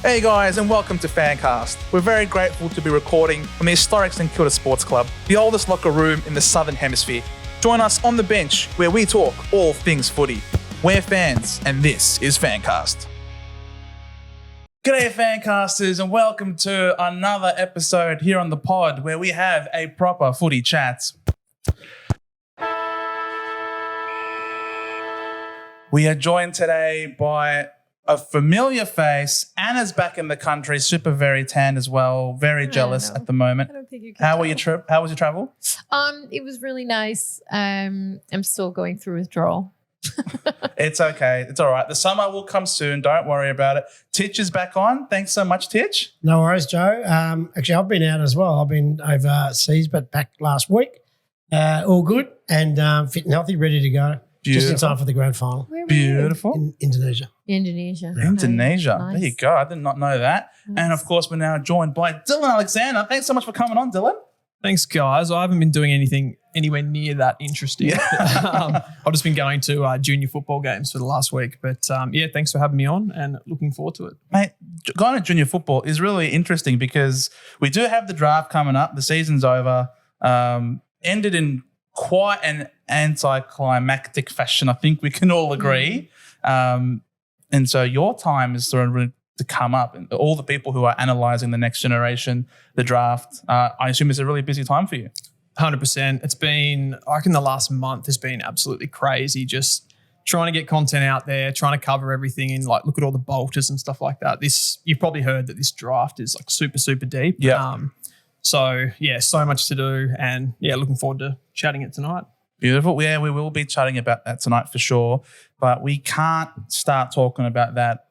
Hey guys, and welcome to FanCast. We're very grateful to be recording from the historic St Kilda Sports Club, the oldest locker room in the Southern Hemisphere. Join us on the bench where we talk all things footy. We're fans, and this is FanCast. G'day FanCasters, and welcome to another episode here on the pod where we have a proper footy chat. We are joined today by a familiar face. Anna's back in the country, super very tan as well, very jealous at the moment. I don't think you can How tell. were your trip? How was your travel? It was really nice. I'm still going through withdrawal. It's okay. It's all right. The summer will come soon. Don't worry about it. Titch is back on. Thanks so much, Titch. No worries, Joe. Actually, I've been out as well. I've been overseas, but back last week. All good and fit and healthy, ready to go. Beautiful. Just in time for the grand final. Where were Beautiful. In Indonesia. you? Indonesia. Indonesia. Nice. There you go. I did not know that. Nice. And of course, we're now joined by Dylan Alexander. Thanks so much for coming on, Dylan. Thanks, guys. I haven't been doing anything anywhere near that interesting. I've just been going to junior football games for the last week. But yeah, thanks for having me on and looking forward to it. Mate, going to junior football is really interesting because we do have the draft coming up. The season's over. Ended in quite an anticlimactic fashion, I think we can all agree. And so your time is sort of to come up, and all the people who are analysing the next generation, the draft, I assume it's a really busy time for you. 100%. It's been, I reckon the last month has been absolutely crazy, just trying to get content out there, trying to cover everything and like look at all the bolters and stuff like that. You've probably heard that this draft is like super, super deep. Yeah. So yeah, so much to do and yeah, looking forward to chatting it tonight. Beautiful. Yeah, we will be chatting about that tonight for sure. But we can't start talking about that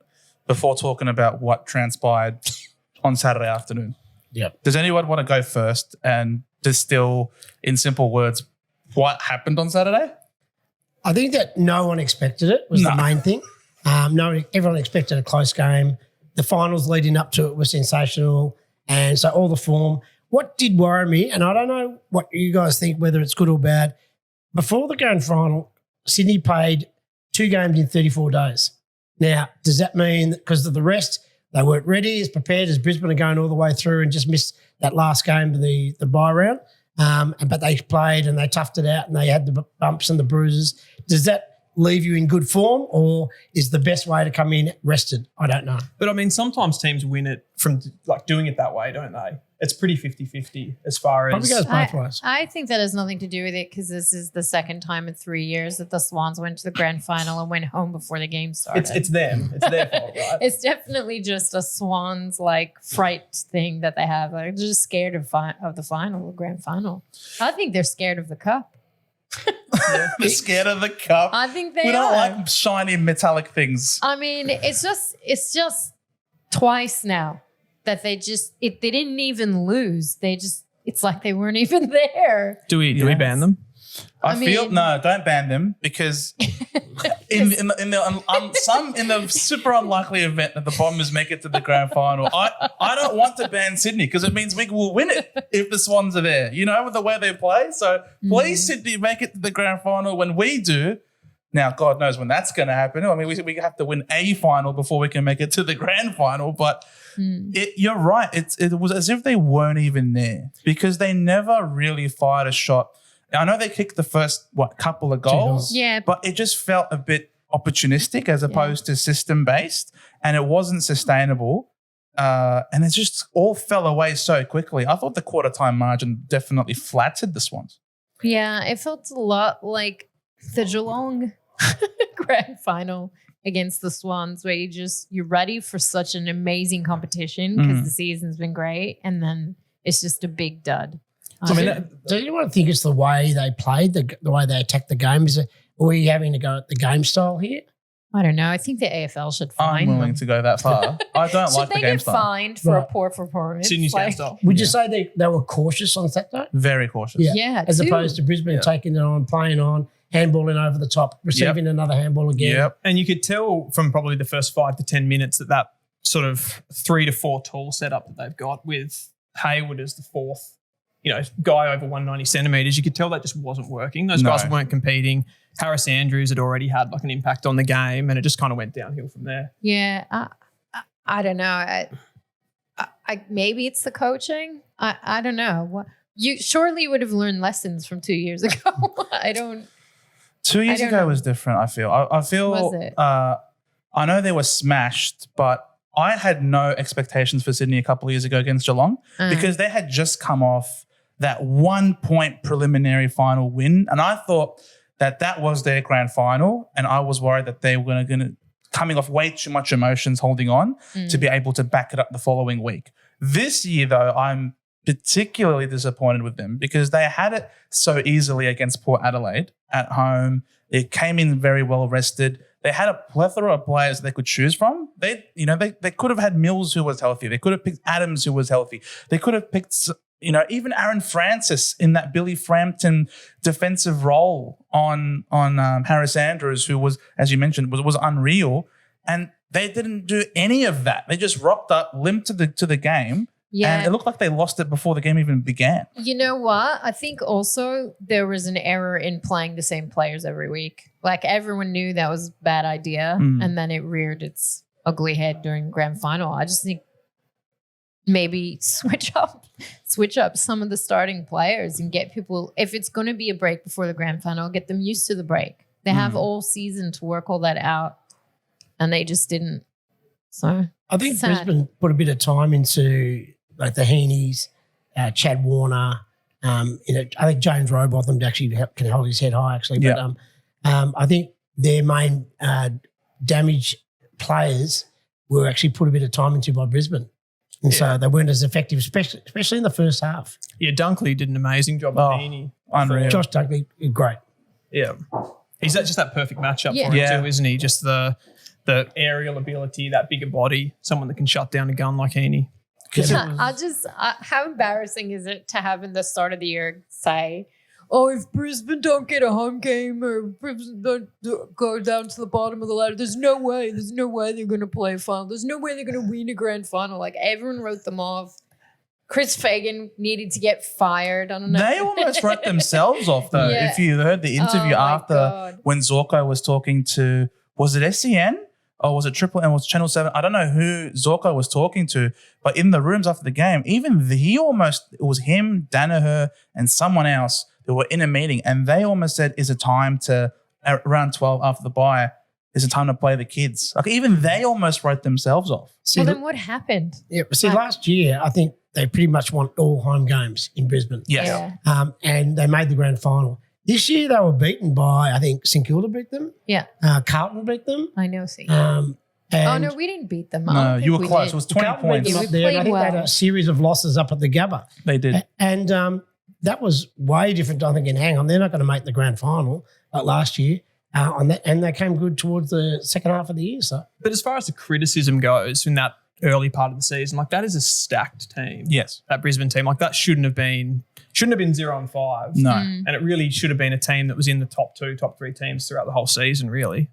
before talking about what transpired on Saturday afternoon. Yep. Does anyone want to go first and distill in simple words what happened on Saturday? I think that no one expected it was the main thing. Everyone expected a close game. The finals leading up to it were sensational. And so all the form. What did worry me, and I don't know what you guys think, whether it's good or bad, before the grand final, Sydney played 2 games in 34 days. Now, does that mean that because of the rest, they weren't ready, as prepared as Brisbane are going all the way through and just missed that last game of the bye round? But they played and they toughed it out and they had the bumps and the bruises. Does that leave you in good form, or is the best way to come in rested? I don't know. But I mean, sometimes teams win it from like doing it that way, don't they? It's pretty 50-50 as far as... Probably goes both ways. I think that has nothing to do with it because this is the second time in 3 years that the Swans went to the grand final and went home before the game started. It's them. It's their fault, right? It's definitely just a Swans like fright thing that they have. Like, they're just scared of the final, the grand final. I think they're scared of the cup. They're scared of the cup. I think they We don't are. like shiny metallic things. I mean, it's just twice now that they didn't even lose. It's like they weren't even there. Do we ban them? I feel mean- no, don't ban them because in the super unlikely event that the Bombers make it to the grand final, I don't want to ban Sydney because it means we will win it if the Swans are there. You know, with the way they play. So please, Sydney, make it to the grand final when we do. Now, God knows when that's going to happen. I mean, we have to win a final before we can make it to the grand final. But you're right. It was as if they weren't even there because they never really fired a shot. I know they kicked the first, couple of goals. Yeah. But it just felt a bit opportunistic as opposed to system-based, and it wasn't sustainable. And it just all fell away so quickly. I thought the quarter-time margin definitely flattered the Swans. Yeah, it felt a lot like the Geelong grand final against the Swans, where you're ready for such an amazing competition because the season's been great, and then it's just a big dud. Do anyone think it's the way they played, the way they attacked the game? Are we having to go at the game style here? I don't know. I think the AFL should fine I'm willing them. to go that far. I don't Should like the they game get style. fined for a poor performance? Sydney style. Would you say they were cautious on Saturday? Very cautious. Yeah, As too. opposed to Brisbane taking it on, playing on, handballing over the top, receiving another handball again. Yep. And you could tell from probably the first 5 to 10 minutes that sort of 3 to 4 tall setup that they've got with Hayward as the fourth, guy over 190 centimetres, you could tell that just wasn't working. Those guys weren't competing. Harris Andrews had already had like an impact on the game and it just kind of went downhill from there. Yeah. I don't know. I maybe it's the coaching. I don't know. What you surely would have learned lessons from 2 years ago. I don't. 2 years ago was different. I feel. I feel. Was it? I know they were smashed, but I had no expectations for Sydney a couple of years ago against Geelong because they had just come off that 1 point preliminary final win, and I thought that was their grand final, and I was worried that they were going to coming off way too much emotions holding on to be able to back it up the following week. This year, though, I'm particularly disappointed with them because they had it so easily against Port Adelaide at home. It came in very well rested. They had a plethora of players they could choose from. They could have had Mills who was healthy. They could have picked Adams who was healthy. They could have picked, even Aaron Francis in that Billy Frampton defensive role on Harris Andrews, who was, as you mentioned, was unreal. And they didn't do any of that. They just rocked up, limped to the game. Yeah. And it looked like they lost it before the game even began. You know what? I think also there was an error in playing the same players every week. Like everyone knew that was a bad idea and then it reared its ugly head during grand final. I just think maybe switch up some of the starting players and get people, if it's going to be a break before the grand final, get them used to the break. They have all season to work all that out and they just didn't. So I think Brisbane put a bit of time into like the Heenies, Chad Warner. I think James Rowbotham actually can hold his head high actually. But I think their main damage players were actually put a bit of time into by Brisbane. And so they weren't as effective, especially in the first half. Yeah, Dunkley did an amazing job with Heaney. Unreal. Josh Dunkley, great. Yeah. He's just that perfect matchup for him too, isn't he? Just the aerial ability, that bigger body, someone that can shut down a gun like Heaney. How embarrassing is it to have in the start of the year say, oh, if Brisbane don't get a home game or Brisbane don't go down to the bottom of the ladder, there's no way they're going to play a final. There's no way they're going to win a grand final. Like everyone wrote them off. Chris Fagan needed to get fired. I don't know. They almost wrote themselves off though. If you heard the interview after when Zorko was talking to, was it SEN? Or was it Triple M? Was Channel 7? I don't know who Zorko was talking to, but in the rooms after the game, it was him, Danaher, and someone else that were in a meeting, and they almost said, is it time to, around 12 after the bye, is it time to play the kids? Like even they almost wrote themselves off. Well, then what happened? Yeah, last year, I think they pretty much won all home games in Brisbane. Yes. Yeah. And they made the grand final. This year they were beaten by, I think, St Kilda beat them. Yeah. Carlton beat them. I know, see. And no, we didn't beat them. No, you were close. It was 20 Carlton points. beat them up there, and I think they had a series of losses up at the Gabba. They did. And that was way different. I'm thinking, hang on, they're not going to make the grand final like last year. And they came good towards the second half of the year. So, but as far as the criticism goes in that early part of the season, like that is a stacked team. Yes. That Brisbane team, like that shouldn't have been 0-5. No. And it really should have been a team that was in the top 2, top 3 teams throughout the whole season, really.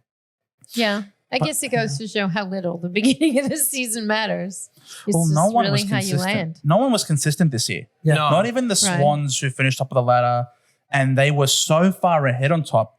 Yeah. I guess it goes to show how little the beginning of the season matters. It's no one really was how you consistent. land. No one was consistent this year. Yeah. No. Not even the Swans who finished top of the ladder, and they were so far ahead on top.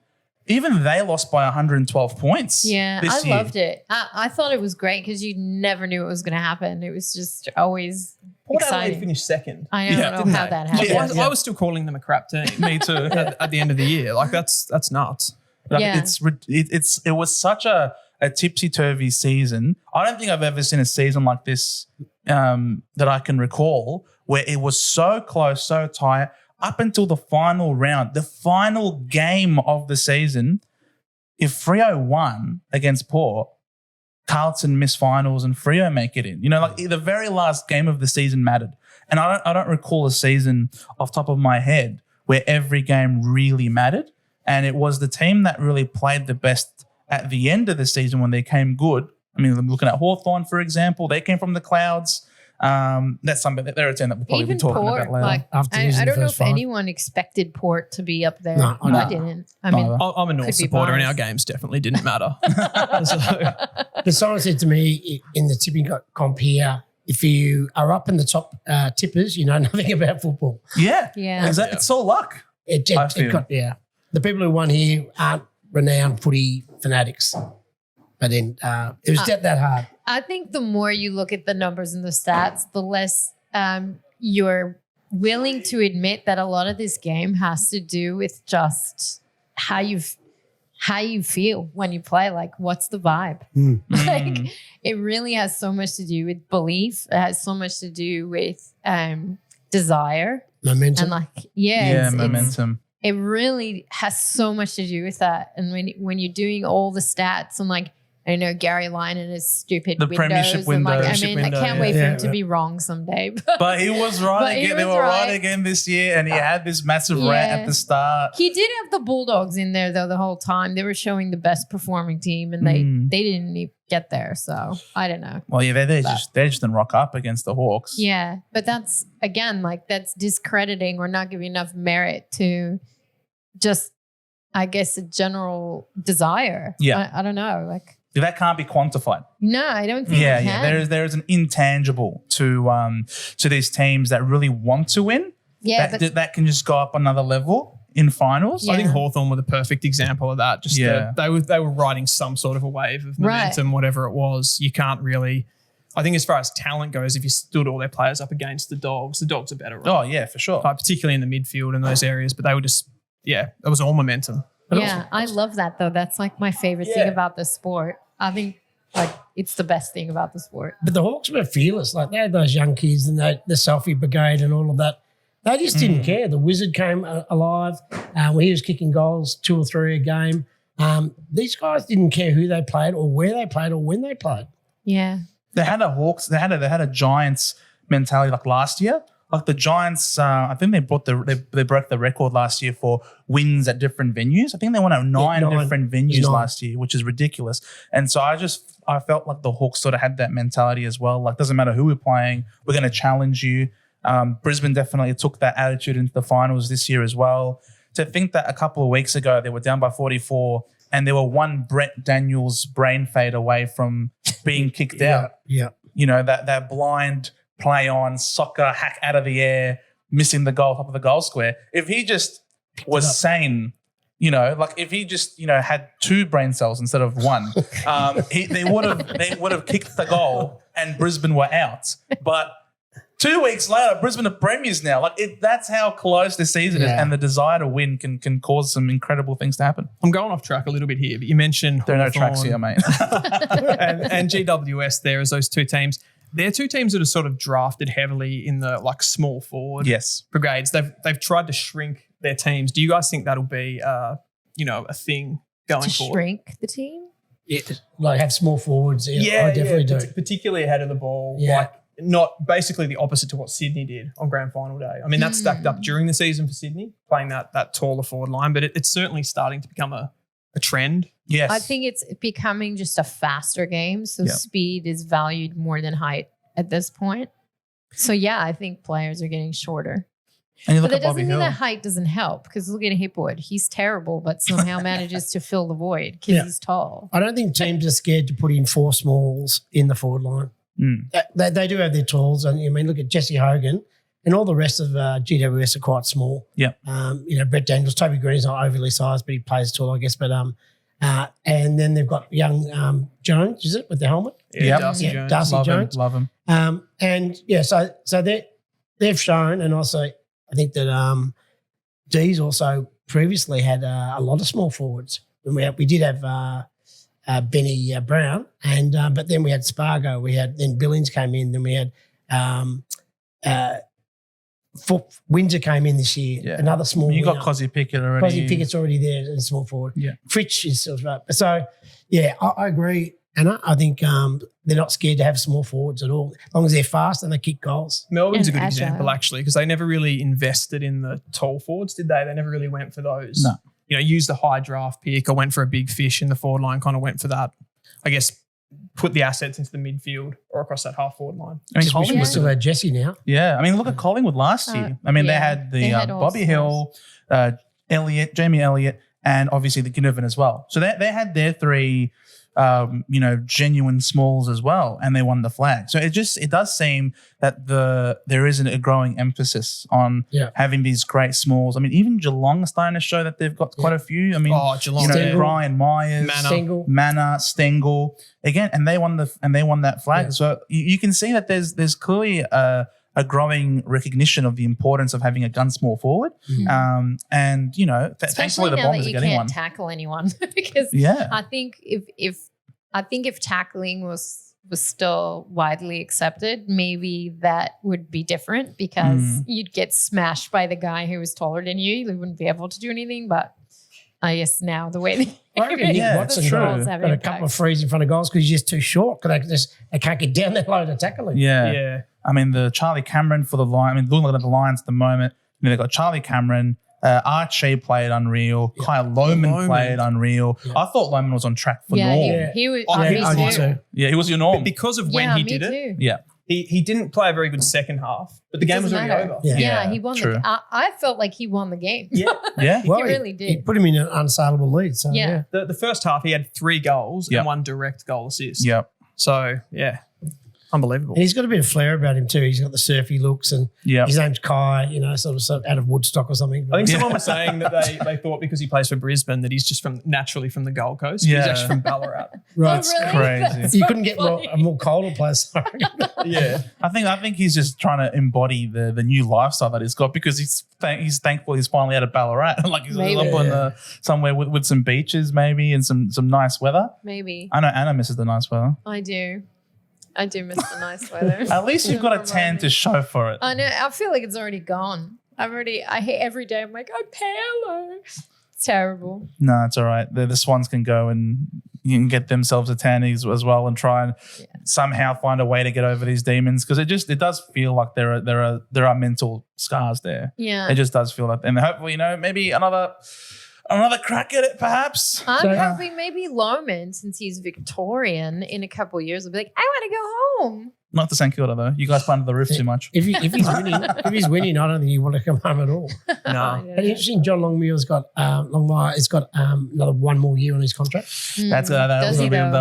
Even they lost by 112 points. Yeah, this year. loved it. I thought it was great because you never knew it was going to happen. It was just always Port Adelaide exciting. finished second. I don't know how that happened. Yeah. I was still calling them a crap team. Me too. at the end of the year. Like that's nuts. Like, Yeah. It was such a tipsy-turvy season. I don't think I've ever seen a season like this that I can recall where it was so close, so tight, up until the final round, the final game of the season. If Freo won against Port, Carlton miss finals and Freo make it in. Like the very last game of the season mattered. And I don't recall a season off top of my head where every game really mattered. And it was the team that really played the best at the end of the season when they came good. I mean, I'm looking at Hawthorn, for example. They came from the clouds. That's something that they're a team that we'll probably Even Oh, be talking Port, about later. like After I losing the don't know first if five. anyone expected Port to be up there. No, I didn't. I mean, Neither. I'm a North Could be supporter and our biased. games definitely didn't matter. So, but someone said to me in the tipping comp here, if you are up in the top tippers, you know nothing about football. Yeah. Yeah. Exactly. It's all luck. I feel. The people who won here aren't renowned footy fanatics. But then it was that hard. I think the more you look at the numbers and the stats, the less you're willing to admit that a lot of this game has to do with just how you feel when you play. Like, what's the vibe? Like, it really has so much to do with belief. It has so much to do with desire, momentum, and like momentum. It really has so much to do with that. And when you're doing all the stats and like, I know Gary Lyon and his stupid The premiership windows. And like, window. I can't wait for him to be wrong someday. But he was right again. They were right again this year, and he had this massive rant at the start. He did have the Bulldogs in there though the whole time. They were showing the best performing team, and they didn't even get there. So I don't know. Well, yeah, they just didn't rock up against the Hawks. Yeah, but that's again like that's discrediting or not giving enough merit to just, I guess, a general desire. Yeah, I don't know, like. That can't be quantified. No, I don't think it can. Yeah. There is an intangible to these teams that really want to win. Yeah, that can just go up another level in finals. Yeah. I think Hawthorn were the perfect example of that. Just they were riding some sort of a wave of momentum, whatever it was. You can't really. I think as far as talent goes, if you stood all their players up against the Dogs are better. Right? Oh yeah, for sure. Particularly in the midfield and those areas, but they were just it was all momentum. Yeah, I love that though. That's like my favorite thing about the sport. I think like it's the best thing about the sport. But the Hawks were fearless. Like, they had those young kids and the selfie brigade and all of that. They just didn't care. The Wizard came alive when he was kicking goals 2 or 3 a game. These guys didn't care who they played or where they played or when they played. Yeah. They had a Hawks. They had a Giants mentality like last year. Like the Giants, I think they broke the record last year for wins at different venues. I think they won at nine different venues last year, which is ridiculous. And so I felt like the Hawks sort of had that mentality as well. Like, doesn't matter who we're playing, we're going to challenge you. Brisbane definitely took that attitude into the finals this year as well. To think that a couple of weeks ago they were down by 44 and they were one Brett Daniels brain fade away from being kicked out. Yeah. You know, that blind play on, soccer, hack out of the air, missing the goal, top of the goal square. If he just was sane, you know, like if he just, you know, had 2 brain cells instead of 1, they would have kicked the goal and Brisbane were out. But 2 weeks later, Brisbane are premiers now. Like that's how close this season is, and the desire to win can cause some incredible things to happen. I'm going off track a little bit here, but you mentioned there are no tracks here, mate. and GWS there as those 2 teams. They're 2 teams that are sort of drafted heavily in the like small forward brigades. They've tried to shrink their teams. Do you guys think that'll be a thing going forward? Shrink the team? Yeah, like have small forwards. Yeah, I definitely do. Particularly ahead of the ball. Yeah. Like not basically the opposite to what Sydney did on grand final day. I mean, that's stacked up during the season for Sydney, playing that taller forward line, but it's certainly starting to become a trend. Yes. I think it's becoming just a faster game. So speed is valued more than height at this point. So, yeah, I think players are getting shorter. And but that doesn't mean that height doesn't help, because look at Hipwood. He's terrible, but somehow manages to fill the void because he's tall. I don't think teams are scared to put in 4 smalls in the forward line. They do have their tools. And I mean, look at Jesse Hogan and all the rest of GWS are quite small. Yeah. Brett Daniels, Toby Green's not overly sized, but he plays tall, I guess. But and then they've got young Jones, is it, with the helmet? Yeah, Darcy Jones. Darcy Jones. Love him. So they've shown, and also I think that D's also previously had a lot of small forwards. We did have Benny Brown, and but then we had Spargo. Then Billings came in. Then we had Windsor came in this year. Yeah. Another small. You got Cozzy Pickett already. Cozzy Pickett's already there in small forward. Yeah. Fritsch is sort of so. Yeah, I agree, and I think they're not scared to have small forwards at all, as long as they're fast and they kick goals. Melbourne's a good example, actually, because they never really invested in the tall forwards, did they? They never really went for those. No. Used a high draft pick or went for a big fish in the forward line, kind of went for that, I guess, put the assets into the midfield or across that half forward line. I mean, Collingwood still had Jesse now. Yeah. I mean, look at Collingwood last year. I mean, they had Bobby Hill, Jamie Elliott, and obviously the Ginnivan as well. So they had their 3 genuine smalls as well, and they won the flag. So it does seem that there isn't a growing emphasis on having these great smalls. I mean, even Geelong are starting to show that they've got quite a few. I mean, Geelong, Brian Myers, Manna, Stengel again, and they won that flag. Yeah. So you can see that there's clearly a growing recognition of the importance of having a gun small forward. And, thankfully the Bombers are getting one. Can't tackle anyone because I think if tackling was still widely accepted, maybe that would be different because you'd get smashed by the guy who was taller than you. You wouldn't be able to do anything, but I guess now the way Watson got a couple of frees in front of goals because he's just too short because they can't get down that low to tackle him. Yeah. I mean, the Charlie Cameron for the Lions. I mean, looking at the Lions at the moment, they've got Charlie Cameron, Archie played unreal, Kyle Lohman played unreal. I thought Lohman was on track for Norm. He was. He was your Norm. But because of when he did it. Yeah. He didn't play a very good second half, but the game was already over. Yeah, he won. I felt like he won the game. Yeah. Well, he really did. He put him in an unassailable lead. So The first half, he had 3 goals and 1 direct goal assist. Yep. So, unbelievable. And he's got a bit of flair about him too. He's got the surfy looks and his name's Kai, sort of out of Woodstock or something. I think someone was saying that they thought because he plays for Brisbane that he's just naturally from the Gold Coast. He's actually from Ballarat. Right. Oh, really? Crazy. That's you couldn't get a more colder place. I think he's just trying to embody the new lifestyle that he's got because he's thankful he's finally out of Ballarat. Like he's up on somewhere with some beaches maybe and some nice weather. Maybe. I know Anna misses the nice weather. I do miss the nice weather. At least you've got a tan to show for it. I know. I feel like it's already gone. I hate every day. I'm like, I'm pale. It's terrible. No, it's all right. The Swans can go and you can get themselves a tan as well and try and somehow find a way to get over these demons because it does feel like there are mental scars there. Yeah, it just does feel like, and hopefully maybe another crack at it, perhaps. I'm hoping maybe Lohman, since he's Victorian, in a couple of years will be like, I want to go home. Not to St Kilda though. You guys planted the roof too much. If he's winning, I don't think you want to come home at all. No. And interesting, John Longmuir's got another 1 more year on his contract. That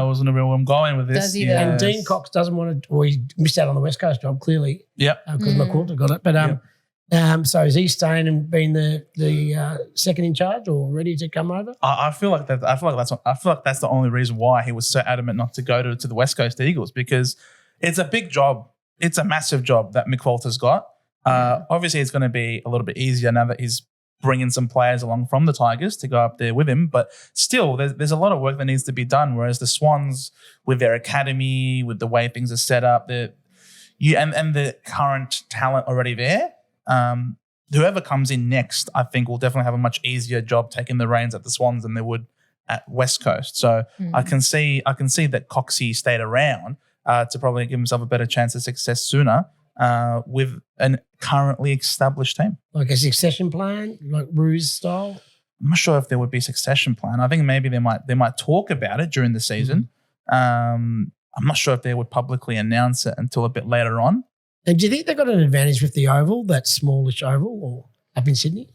wasn't where I'm going with this. And Dean Cox doesn't want to, or he missed out on the West Coast job clearly. Yep. Because McQuilter got it, but so is he staying and being the second in charge or ready to come over? I feel like that's the only reason why he was so adamant not to go to the West Coast Eagles because it's a big job. It's a massive job that McQuilter's got. Obviously, it's going to be a little bit easier now that he's bringing some players along from the Tigers to go up there with him. But still, there's a lot of work that needs to be done. Whereas the Swans, with their academy, with the way things are set up, and the current talent already there. Whoever comes in next, I think, will definitely have a much easier job taking the reins at the Swans than they would at West Coast. So I can see that Coxie stayed around to probably give himself a better chance of success sooner with an currently established team. Like a succession plan, like Ruse style? I'm not sure if there would be a succession plan. I think maybe they might talk about it during the season. I'm not sure if they would publicly announce it until a bit later on. And do you think they got an advantage with the oval, that smallish oval, or up in Sydney?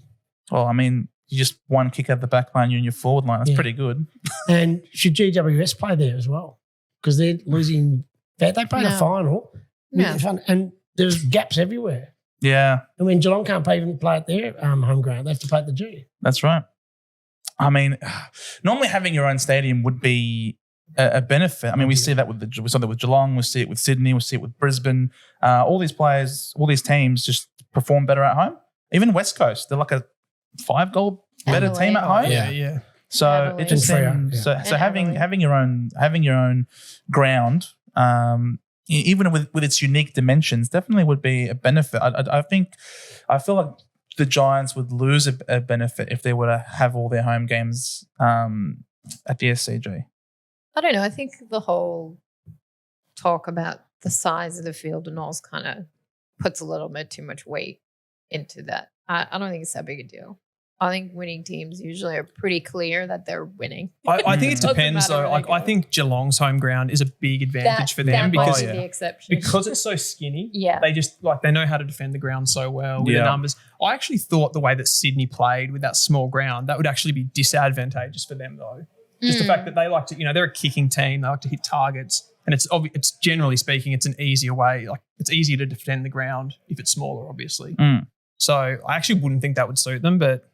Well, I mean, you just one kick out the back line, you're in your forward line. That's pretty good. And should GWS play there as well? Because they're losing. They played a final. No. And there's gaps everywhere. Yeah. I mean, Geelong can't even play at their home ground. They have to play at the G. That's right. I mean, normally having your own stadium would be a benefit. I mean, we see that with Geelong, we see it with Sydney, we see it with Brisbane. All these players, all these teams just perform better at home. Even West Coast, they're like a 5-goal better team at home. Yeah. So it just seems so having your own ground, even with its unique dimensions, definitely would be a benefit. I feel like the Giants would lose a benefit if they were to have all their home games at the SCG. I don't know. I think the whole talk about the size of the field and all kind of puts a little bit too much weight into that. I don't think it's that big a deal. I think winning teams usually are pretty clear that they're winning. I think it depends though. Like I think Geelong's home ground is a big advantage for them because the exception. Because it's so skinny. Yeah, they just they know how to defend the ground so well with the numbers. I actually thought the way that Sydney played with that small ground that would actually be disadvantageous for them though. Just the fact that they like to, they're a kicking team. They like to hit targets. And it's generally speaking, it's an easier way. Like it's easier to defend the ground if it's smaller, obviously. So I actually wouldn't think that would suit them, but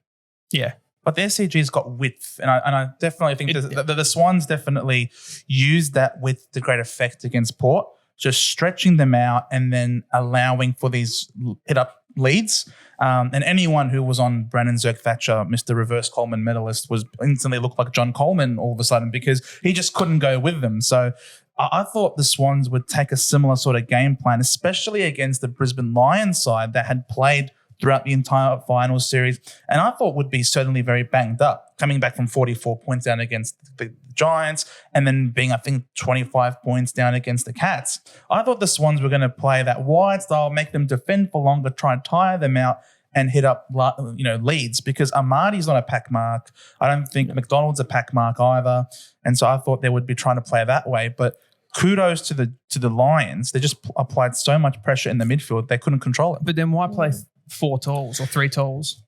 yeah. But the SCG's got width, and I definitely think the Swans definitely used that width to great effect against Port, just stretching them out and then allowing for these hit-up leads. And anyone who was on Brandon Zerk-Thatcher, Mr. Reverse Coleman medalist, was instantly looked like John Coleman all of a sudden because he just couldn't go with them. So I thought the Swans would take a similar sort of game plan, especially against the Brisbane Lions side that had played throughout the entire final series, and I thought would be certainly very banged up, coming back from 44 points down against the Giants and then being, I think, 25 points down against the Cats. I thought the Swans were going to play that wide style, make them defend for longer, try and tire them out and hit up leads, because Amadi's not a pack mark. I don't think McDonald's a pack mark either, and so I thought they would be trying to play that way. But kudos to the Lions. They just applied so much pressure in the midfield, they couldn't control it. But then why play 4 talls or 3 talls?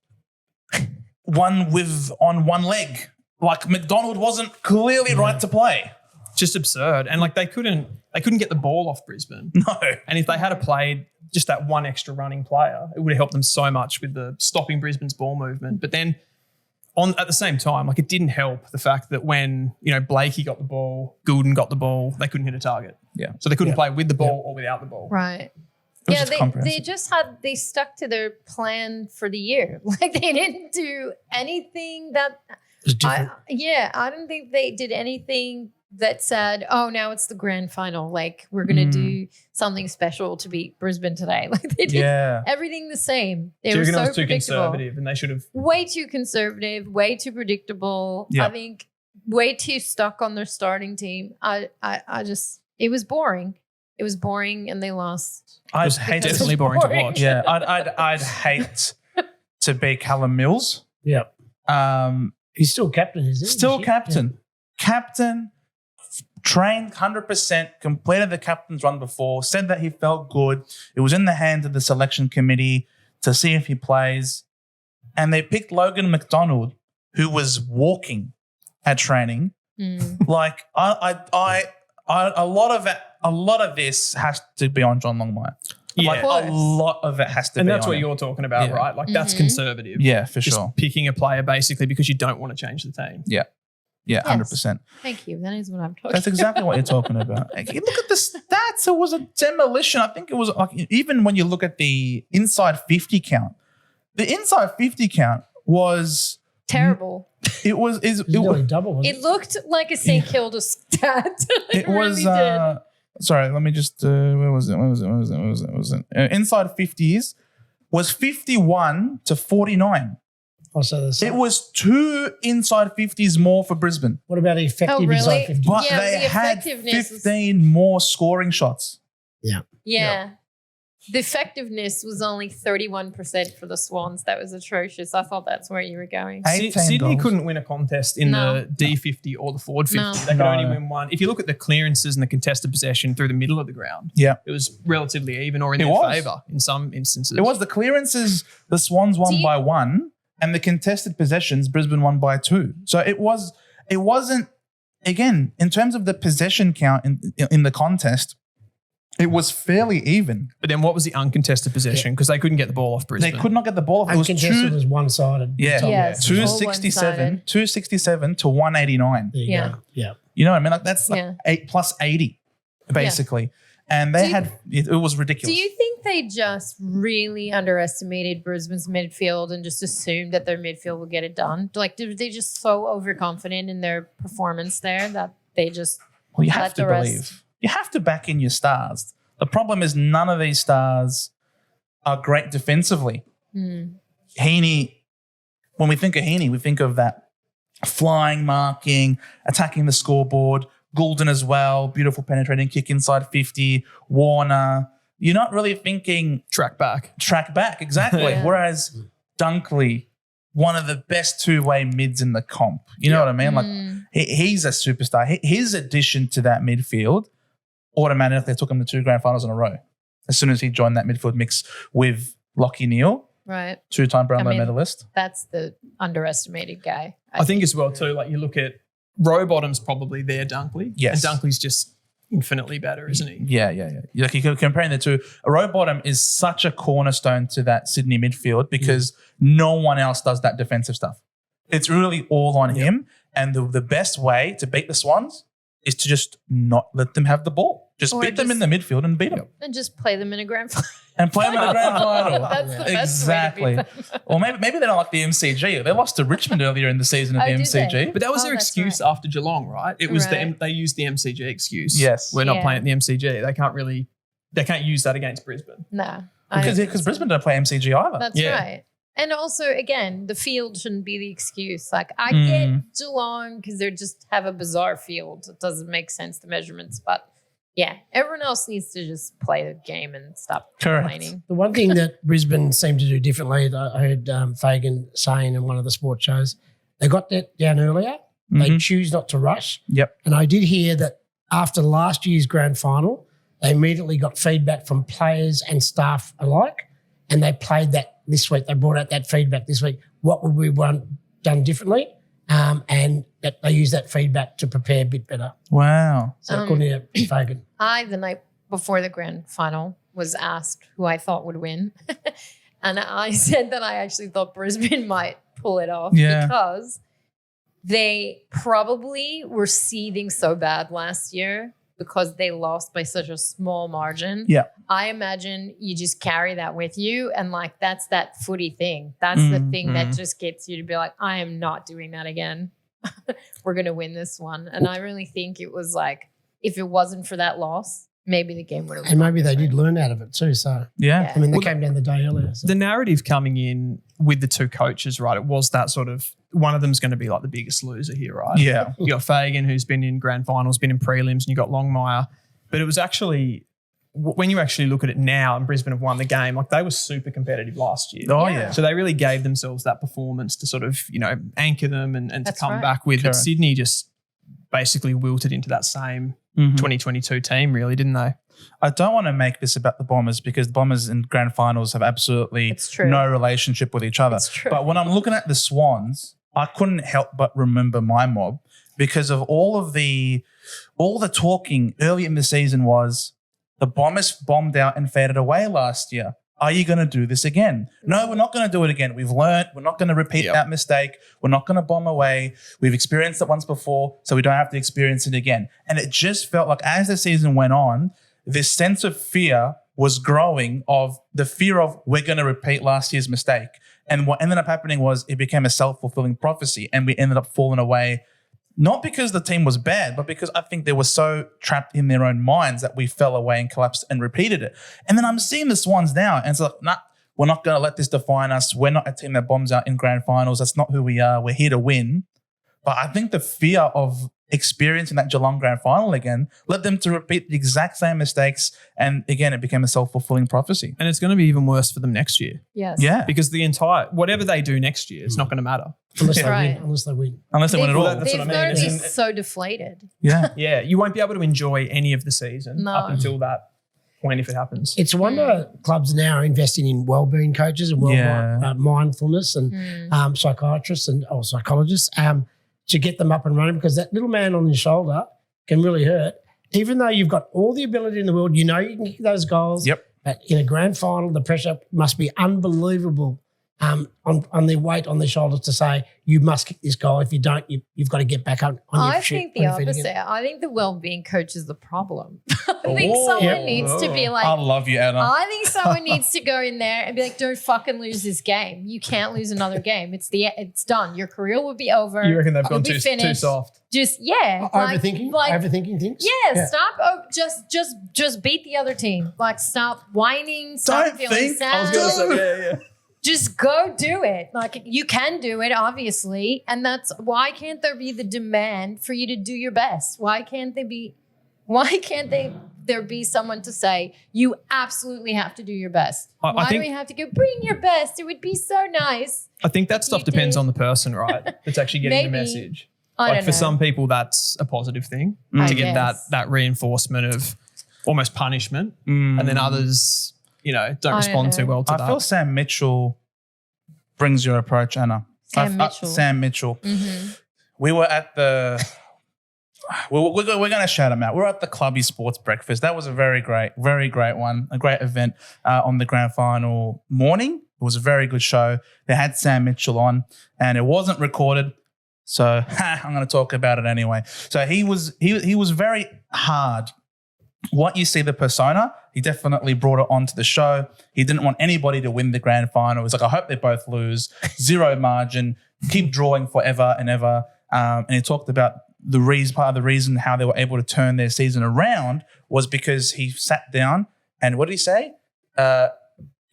One on one leg. Like McDonald wasn't clearly right to play. Just absurd. And like they couldn't get the ball off Brisbane. No. And if they had played just that one extra running player, it would have helped them so much with the stopping Brisbane's ball movement. But then at the same time, like it didn't help the fact that when, Blakey got the ball, Goulden got the ball, they couldn't hit a target. Yeah. So they couldn't play with the ball or without the ball. Right. Yeah, they stuck to their plan for the year. Like they didn't do anything that was different. I don't think they did anything that said, oh, now it's the grand final. Like we're going to do something special to beat Brisbane today. Like they did everything the same. They were so too conservative, and they should have way too conservative, way too predictable. Yeah. I think way too stuck on their starting team. I just, it was boring. It was boring and they lost. I'd hate definitely boring to watch. Yeah, I'd hate to be Callum Mills. Yeah. He's still captain, isn't he? Still captain. Yeah. Captain, trained 100%, completed the captain's run before, said that he felt good. It was in the hands of the selection committee to see if he plays. And they picked Logan McDonald, who was walking at training. Like, a lot of this has to be on John Longmire. Yeah. Like, a lot of it has to be on And that's what him. you're talking about, right? Like that's conservative. Yeah, for Just sure. picking a player basically because you don't want to change the team. Yeah. Yeah, Yes. 100%. Thank you. That is what I'm talking That's exactly what you're talking about. Like, look at the stats. It was a demolition. I think it was like, even when you look at the inside 50 count, the inside 50 count was terrible. it was nearly double. Wasn't It looked like a St Kilda stat. it was really did. sorry, let me just where was it? Inside 50s was 51 to 49. Oh, so there's It was 2 inside 50s more for Brisbane, what about effective Oh, really? inside 50? but Yeah, they the had effectiveness was- 15 more scoring shots. Yeah. The effectiveness was only 31% for the Swans. That was atrocious. I thought that's where you were going. 18 Sydney goals. couldn't win a contest in No. the D50 or the forward 50. No. They could only win one. If you look at the clearances and the contested possession through the middle of the ground, Yeah. it was relatively even or in It their was. favour in some instances. It was the clearances, the Swans won Do you- by 1, and the contested possessions, Brisbane won by 2. So it wasn't, again, in terms of the possession count in the contest, it was fairly even. But then what was the uncontested possession? Because they couldn't get the ball off Brisbane. They could not get the ball off. It was Uncontested was one-sided. Yeah. Yes, all 267 to 189. There you Yeah. go. Yeah. You know what I mean? Like that's like Yeah. 8 plus 80, basically. And they it was ridiculous. Do you think they just really underestimated Brisbane's midfield and just assumed that their midfield would get it done? Like, did they just so overconfident in their performance there that they just Well, you have let to the rest- believe. You have to back in your stars. The problem is none of these stars are great defensively. Heaney, when we think of Heaney, we think of that flying, marking, attacking the scoreboard. Goulden as well, beautiful penetrating kick inside 50. Warner. You're not really thinking track back. Exactly. Yeah. Whereas Dunkley, one of the best two-way mids in the comp. You know what I mean? Like he's a superstar. His addition to that midfield automatically took him to 2 grand finals in a row. As soon as he joined that midfield mix with Lachie Neale, right? 2-time Brownlow medalist. That's the underestimated guy. I think as well too, like you look at Rowbottom's probably their Dunkley. Yes. And Dunkley's just infinitely better, isn't he? Yeah. Like you're comparing the two. Rowbottom is such a cornerstone to that Sydney midfield because no one else does that defensive stuff. It's really all on him. And the best way to beat the Swans is to just not let them have the ball. Just beat them in the midfield and beat them. And just play them in a grand final. And play them in the grand final. That's the best Exactly. way to beat them. Or maybe they don't like the MCG. They lost to Richmond earlier in the season at the did they? MCG. But that was Oh, their that's excuse right. after Geelong, right? It was Right. they used the MCG excuse. Yes. We're not Yeah. playing at the MCG. They can't use that against Brisbane. No. I don't Because think so. Brisbane don't play MCG either. That's Yeah. right. And also, again, the field shouldn't be the excuse. Like, I Mm. get Geelong because they just have a bizarre field. It doesn't make sense, the measurements. But, yeah, everyone else needs to just play the game and stop Correct. complaining. The one thing that Brisbane seemed to do differently, that I heard Fagan saying in one of the sports shows, they got that down earlier. They choose not to rush. Yep. And I did hear that after last year's grand final, they immediately got feedback from players and staff alike, and they played that this week. They brought out that feedback this week. What would we want done differently? And that they use that feedback to prepare a bit better. Wow. So according to Fagan. The night before the grand final, was asked who I thought would win. And I said that I actually thought Brisbane might pull it off because they probably were seething so bad last year because they lost by such a small margin. Yeah. I imagine you just carry that with you, and like that's that footy thing. That's the thing that just gets you to be like, I am not doing that again. We're going to win this one. And I really think it was like, if it wasn't for that loss, maybe the game would have. And maybe they did learn out of it too. So, Yeah. I mean, they came down the day earlier. So. The narrative coming in with the two coaches, right? It was that sort of one of them's going to be like the biggest loser here, right? Yeah. You got Fagan, who's been in grand finals, been in prelims, and you got Longmire. But it was actually, when you actually look at it now, and Brisbane have won the game, like they were super competitive last year. Oh, Yeah. yeah. So they really gave themselves that performance to sort of, anchor them and to That's come right. back with. But Correct. Sydney just basically wilted into that same 2022 team, really, didn't they? I don't want to make this about the Bombers because the Bombers in grand finals have absolutely It's true. no relationship with each other. It's true. But when I'm looking at the Swans, I couldn't help but remember my mob because of all the talking early in the season was the Bombers bombed out and faded away last year. Are you going to do this again? No, we're not going to do it again. We've learned. We're not going to repeat that mistake. We're not going to bomb away. We've experienced it once before, so we don't have to experience it again. And it just felt like as the season went on, this sense of fear was growing of the fear of we're going to repeat last year's mistake. And what ended up happening was it became a self-fulfilling prophecy and we ended up falling away, not because the team was bad, but because I think they were so trapped in their own minds that we fell away and collapsed and repeated it. And then I'm seeing the Swans now and it's like, nah, we're not going to let this define us. We're not a team that bombs out in grand finals. That's not who we are. We're here to win. But I think the fear of experiencing that Geelong grand final again led them to repeat the exact same mistakes. And again, it became a self-fulfilling prophecy. And it's going to be even worse for them next year Yes. Yeah. because the entire, whatever they do next year, it's not going to matter. Unless they Right. win. Unless they win. Unless they win it all. That's They've what I mean, got to be isn't it? so deflated. Yeah. Yeah, you won't be able to enjoy any of the season No. up until that point if it happens. It's a wonder clubs now are investing in wellbeing coaches and mindfulness and psychiatrists and psychologists to get them up and running because that little man on your shoulder can really hurt. Even though you've got all the ability in the world, you can kick those goals. Yep. But in a grand final, the pressure must be unbelievable on their weight on their shoulders to say, you must kick this goal. If you don't, you've got to get back up on your I feet. think the opposite. I think the well-being coach is the problem. I think Oh. someone needs to be like, I love you, Anna. I think someone needs to go in there and be like, don't fucking lose this game. You can't lose another game. It's done. Your career will be over. You reckon they've You'll gone be too finished. soft? Just Overthinking things? Yeah, stop. Oh, just beat the other team. Like, stop whining. Stop Don't feeling think. sad. I was gonna say, yeah. Just go do it. Like, you can do it, obviously. And that's why can't there be the demand for you to do your best? Why can't there be someone to say, you absolutely have to do your best? I Why do think- we have to go, bring your best? It would be so nice. I think that stuff You depends do. on the person, right? That's actually getting the Maybe. message. I Like don't for know. some people, that's a positive thing I to get guess. that reinforcement of almost punishment, and then others, don't respond too well to I that. feel Sam Mitchell brings your approach, Anna. Sam Mitchell. Sam Mitchell. Mhm. We were at the Well, we're going to shout them out. We're at the Clubby Sports Breakfast. That was a very great one, a great event on the grand final morning. It was a very good show. They had Sam Mitchell on, and it wasn't recorded, so I'm going to talk about it anyway. So he was very hard. What you see the persona, he definitely brought it onto the show. He didn't want anybody to win the grand final. He was like, I hope they both lose. Zero margin. Keep drawing forever and ever. And he talked about part of the reason how they were able to turn their season around was because he sat down and what did he say?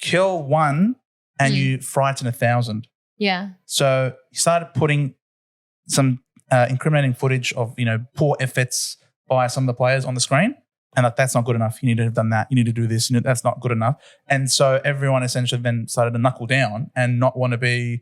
Kill one and you frighten 1,000. Yeah. So he started putting some incriminating footage of, poor efforts by some of the players on the screen. And like, that's not good enough. You need to have done that. You need to do this. That's not good enough. And so everyone essentially then started to knuckle down and not want to be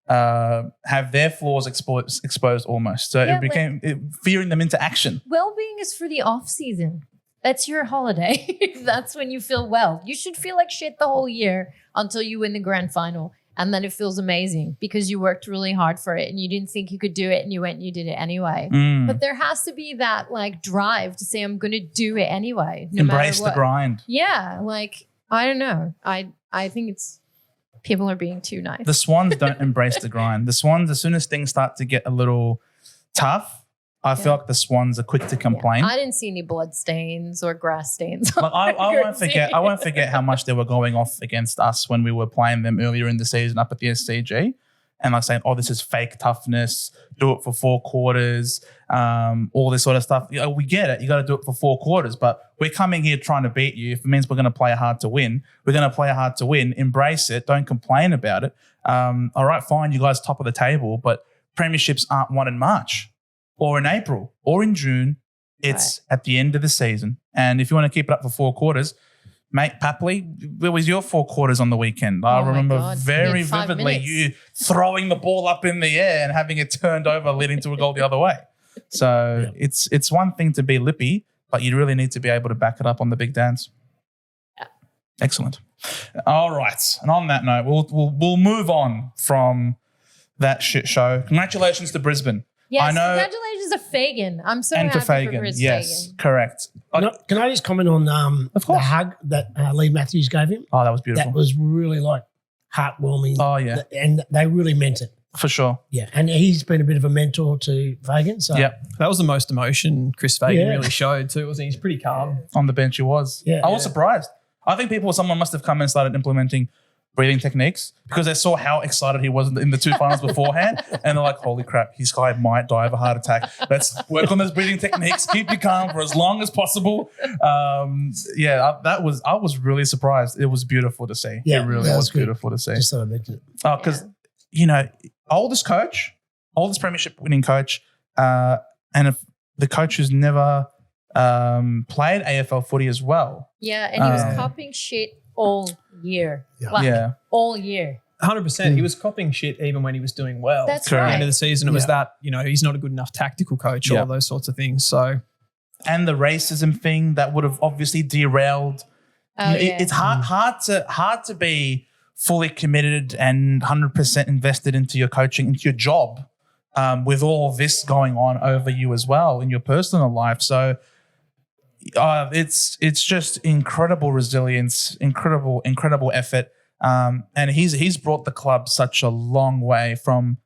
have their flaws exposed almost. So it became fearing them into action. Well-being is for the off season. That's your holiday. That's when you feel well. You should feel like shit the whole year until you win the grand final. And then it feels amazing because you worked really hard for it and you didn't think you could do it and you went and you did it anyway. But there has to be that drive to say, I'm going to do it anyway. Embrace the grind. Yeah. I don't know. I think it's people are being too nice. The Swans don't embrace the grind. The Swans, as soon as things start to get a little tough, I feel like the Swans are quick to complain. I didn't see any blood stains or grass stains. I won't forget how much they were going off against us when we were playing them earlier in the season up at the SCG, and saying, "Oh, this is fake toughness. Do it for 4 quarters." All this sort of stuff. We get it. You got to do it for 4 quarters, but we're coming here trying to beat you. If it means we're going to play hard to win, we're going to play hard to win. Embrace it. Don't complain about it. All right, fine. You guys top of the table, but premierships aren't won in March, or in April, or in June. It's at the end of the season. And if you want to keep it up for 4 quarters, mate, Papley, where was your 4 quarters on the weekend? I remember very vividly you throwing the ball up in the air and having it turned over, leading to a goal the other way. So it's one thing to be lippy, but you really need to be able to back it up on the big dance. Yeah. Excellent. All right. And on that note, we'll move on from that shit show. Congratulations to Brisbane. Yes, I know, congratulations to Fagan. I'm so and happy to Fagan. for Chris Yes, Fagan. correct. Can I just comment on Of the course. hug that Lee Matthews gave him? Oh, that was beautiful. That was really heartwarming. Oh, yeah. And they really meant it. For sure. Yeah. And he's been a bit of a mentor to Fagan. So Yeah. That was the most emotion Chris Fagan really showed too, wasn't he? He's pretty calm. On the bench he was. Yeah. I was surprised. I think someone must have come and started implementing breathing techniques because they saw how excited he was in the 2 finals beforehand. And they're like, holy crap, his guy might die of a heart attack. Let's work on those breathing techniques. Keep you calm for as long as possible. I was really surprised. It was beautiful to see. Yeah, it really that was was good. beautiful to see. just thought I mentioned it. Oh, because, oldest premiership winning coach, and if the coach who's never played AFL footy as well. Yeah, and he was copying shit all year. Yeah. All year. 100%. He was copying shit even when he was doing well. That's At the right. end of the season, it was that, he's not a good enough tactical coach, all those sorts of things. So, And the racism thing that would have obviously derailed. It's hard to be fully committed and 100% invested into your coaching, into your job, with all of this going on over you as well in your personal life. So it's just incredible resilience, incredible effort. And he's brought the club such a long way from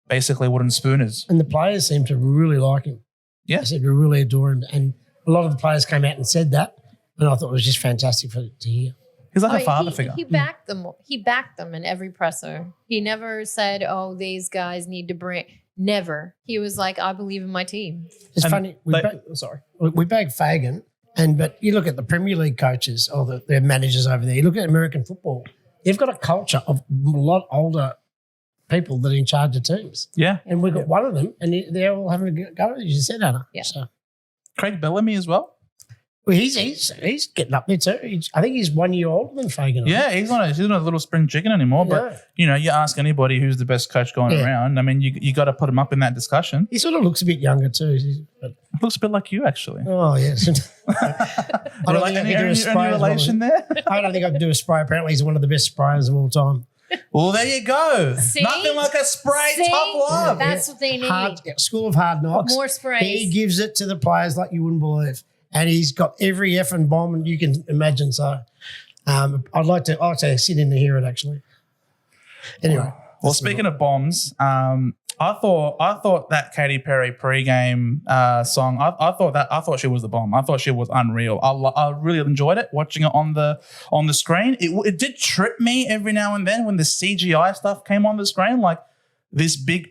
basically wooden spooners. And the players seem to really like him. Yeah. They seem to really adore him. And a lot of the players came out and said that. And I thought it was just fantastic to hear. He's like a father figure. He backed them. He backed them in every presser. He never said, "Oh, these guys need to bring." Never. He was like, "I believe in my team." It's funny. We bag Fagan, but you look at the Premier League coaches or their managers over there. You look at American football. They've got a culture of a lot older people that are in charge of teams. Yeah. And we've got one of them, and they're all having a go, as you said, Anna. Yeah. So, Craig Bellamy as well. well, he's getting up there too. I think he's 1 year older than Fagan. Yeah, he's not a little spring chicken anymore. But you ask anybody who's the best coach going around. I mean, you got to put him up in that discussion. He sort of looks a bit younger too. But, Looks a bit like you, actually. oh yes. Any relation there? I don't think I can do a spray. Apparently, he's one of the best sprayers of all time. Well, there you go. See? Nothing like a spray, See? tough love. That's what they need. School of hard knocks. More sprays. He gives it to the players like you wouldn't believe. And he's got every effing bomb you can imagine. So I'd like to sit in to hear it actually. Anyway. Well, speaking of bombs, I thought that Katy Perry pre-game song. I thought she was the bomb. I thought she was unreal. I really enjoyed it watching it on the screen. It did trip me every now and then when the CGI stuff came on the screen, like this big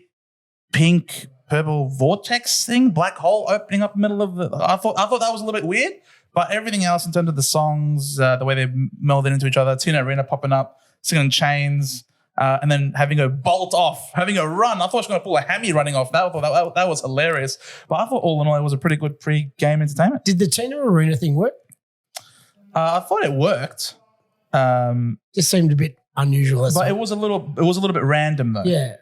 pink purple vortex thing, black hole opening up in the middle of the. I thought that was a little bit weird, but everything else in terms of the songs, the way they melded into each other, Tina Arena popping up, singing Chains. And then having her bolt off, having her run. I thought she was going to pull a hammy running off. That was hilarious. But I thought all in all, it was a pretty good pre-game entertainment. Did the Tina Arena thing work? I thought it worked. Just seemed a bit unusual. But it was a little bit random though. Yeah.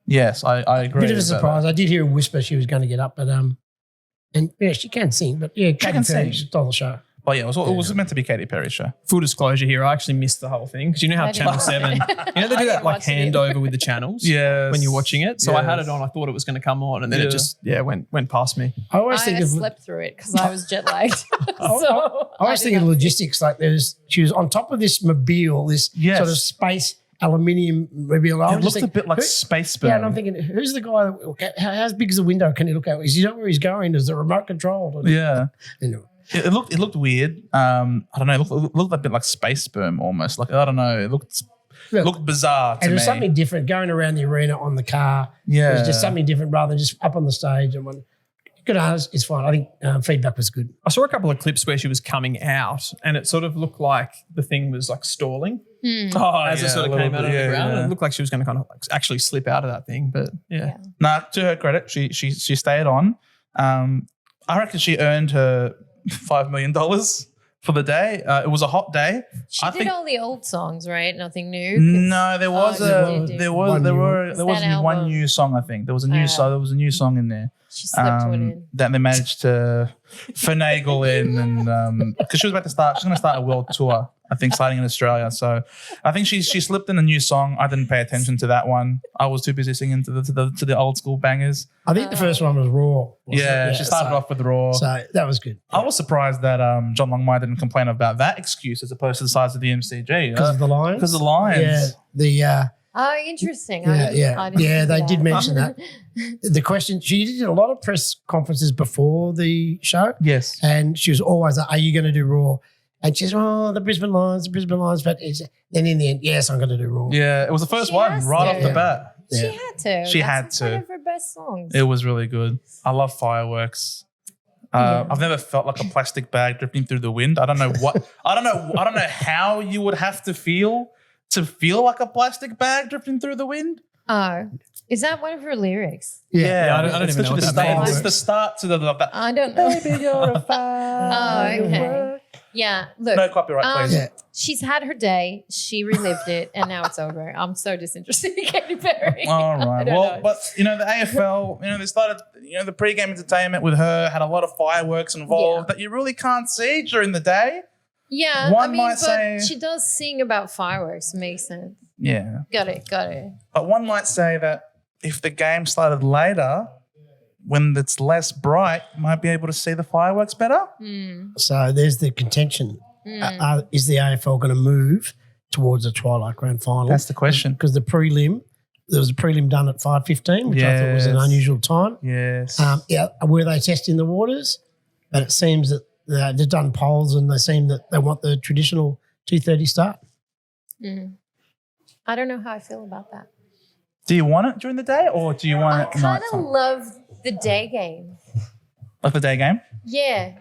Yes, I agree. Bit of a surprise. I did hear a whisper she was going to get up, but and yeah, she can sing. But yeah, Katy Perry stole the show. But yeah, it was meant to be Katy Perry's show. Full disclosure here, I actually missed the whole thing because you know how Channel 7, they do that like handover with the channels when you're watching it. So I had it on, I thought it was going to come on and then it just went past me. I slept through it because I was jet lagged. I was thinking of logistics, like she was on top of this mobile, this sort of space aluminium mobile. It looked a bit like space sperm. Yeah, and I'm thinking, who's the guy? How big is the window? Can he look out? Is he know where he's going? Is the remote controlled? Yeah. Anyway. It looked weird. I don't know. It looked a bit like space sperm almost. Like I don't know. It looked bizarre to me. And it was something different going around the arena on the car. Yeah, it was just something different rather than just up on the stage. And good artist, it's fine. I think feedback was good. I saw a couple of clips where she was coming out, and it sort of looked like the thing was like stalling as it sort of came out of the ground. It looked like she was going to kind of like actually slip out of that thing. But yeah. Nah, to her credit, she stayed on. I reckon she earned her $5 million for the day. It was a hot day. She did all the old songs, right? Nothing new. No, there was one new song. I think there was a new song. There was a new song in there. She slipped one in that they managed to finagle in, and because she was about to start, she's going to start a world tour. I think starting in Australia. So I think she slipped in a new song. I didn't pay attention to that one. I was too busy singing to the old school bangers. I think the first one was Raw. Yeah, she started off with Raw. So that was good. I was surprised that John Longmire didn't complain about that excuse as opposed to the size of the MCG. Because of the Lions? Because of the Lions. Yeah. Oh, interesting. They did mention that. The question, she did a lot of press conferences before the show. Yes. And she was always like, are you going to do Raw? And she's, the Brisbane Lions. But then in the end, yes, I'm going to do Raw. Yeah, it was the first one right off the bat. She had to. She had to. One of her best songs. It was really good. I love fireworks. I've never felt like a plastic bag drifting through the wind. I don't know what. I don't know how you would have to feel like a plastic bag drifting through the wind. Oh, is that one of her lyrics? Yeah, I don't even know what that means. It's the start to the. I don't know. Baby, you're a firework. Oh, okay. Yeah, look. No copyright, please. Yeah. She's had her day. She relived it, and now it's over. I'm so disinterested in Katy Perry. All right. Well, but the AFL, they started, the pre-game entertainment with her had a lot of fireworks involved that you really can't see during the day. Yeah, might say she does sing about fireworks. Makes sense. Yeah. Got it. But one might say that if the game started later, when it's less bright, you might be able to see the fireworks better. So there's the contention. Is the AFL going to move towards a twilight grand final? That's the question. Because there was a prelim done at 5:15, which I thought was an unusual time. Yes. Were they testing the waters? But it seems that they've done polls and they seem that they want the traditional 2:30 start. I don't know how I feel about that. Do you want it during the day or do you want it night? I kind of love the day game. Like the day game? Yeah.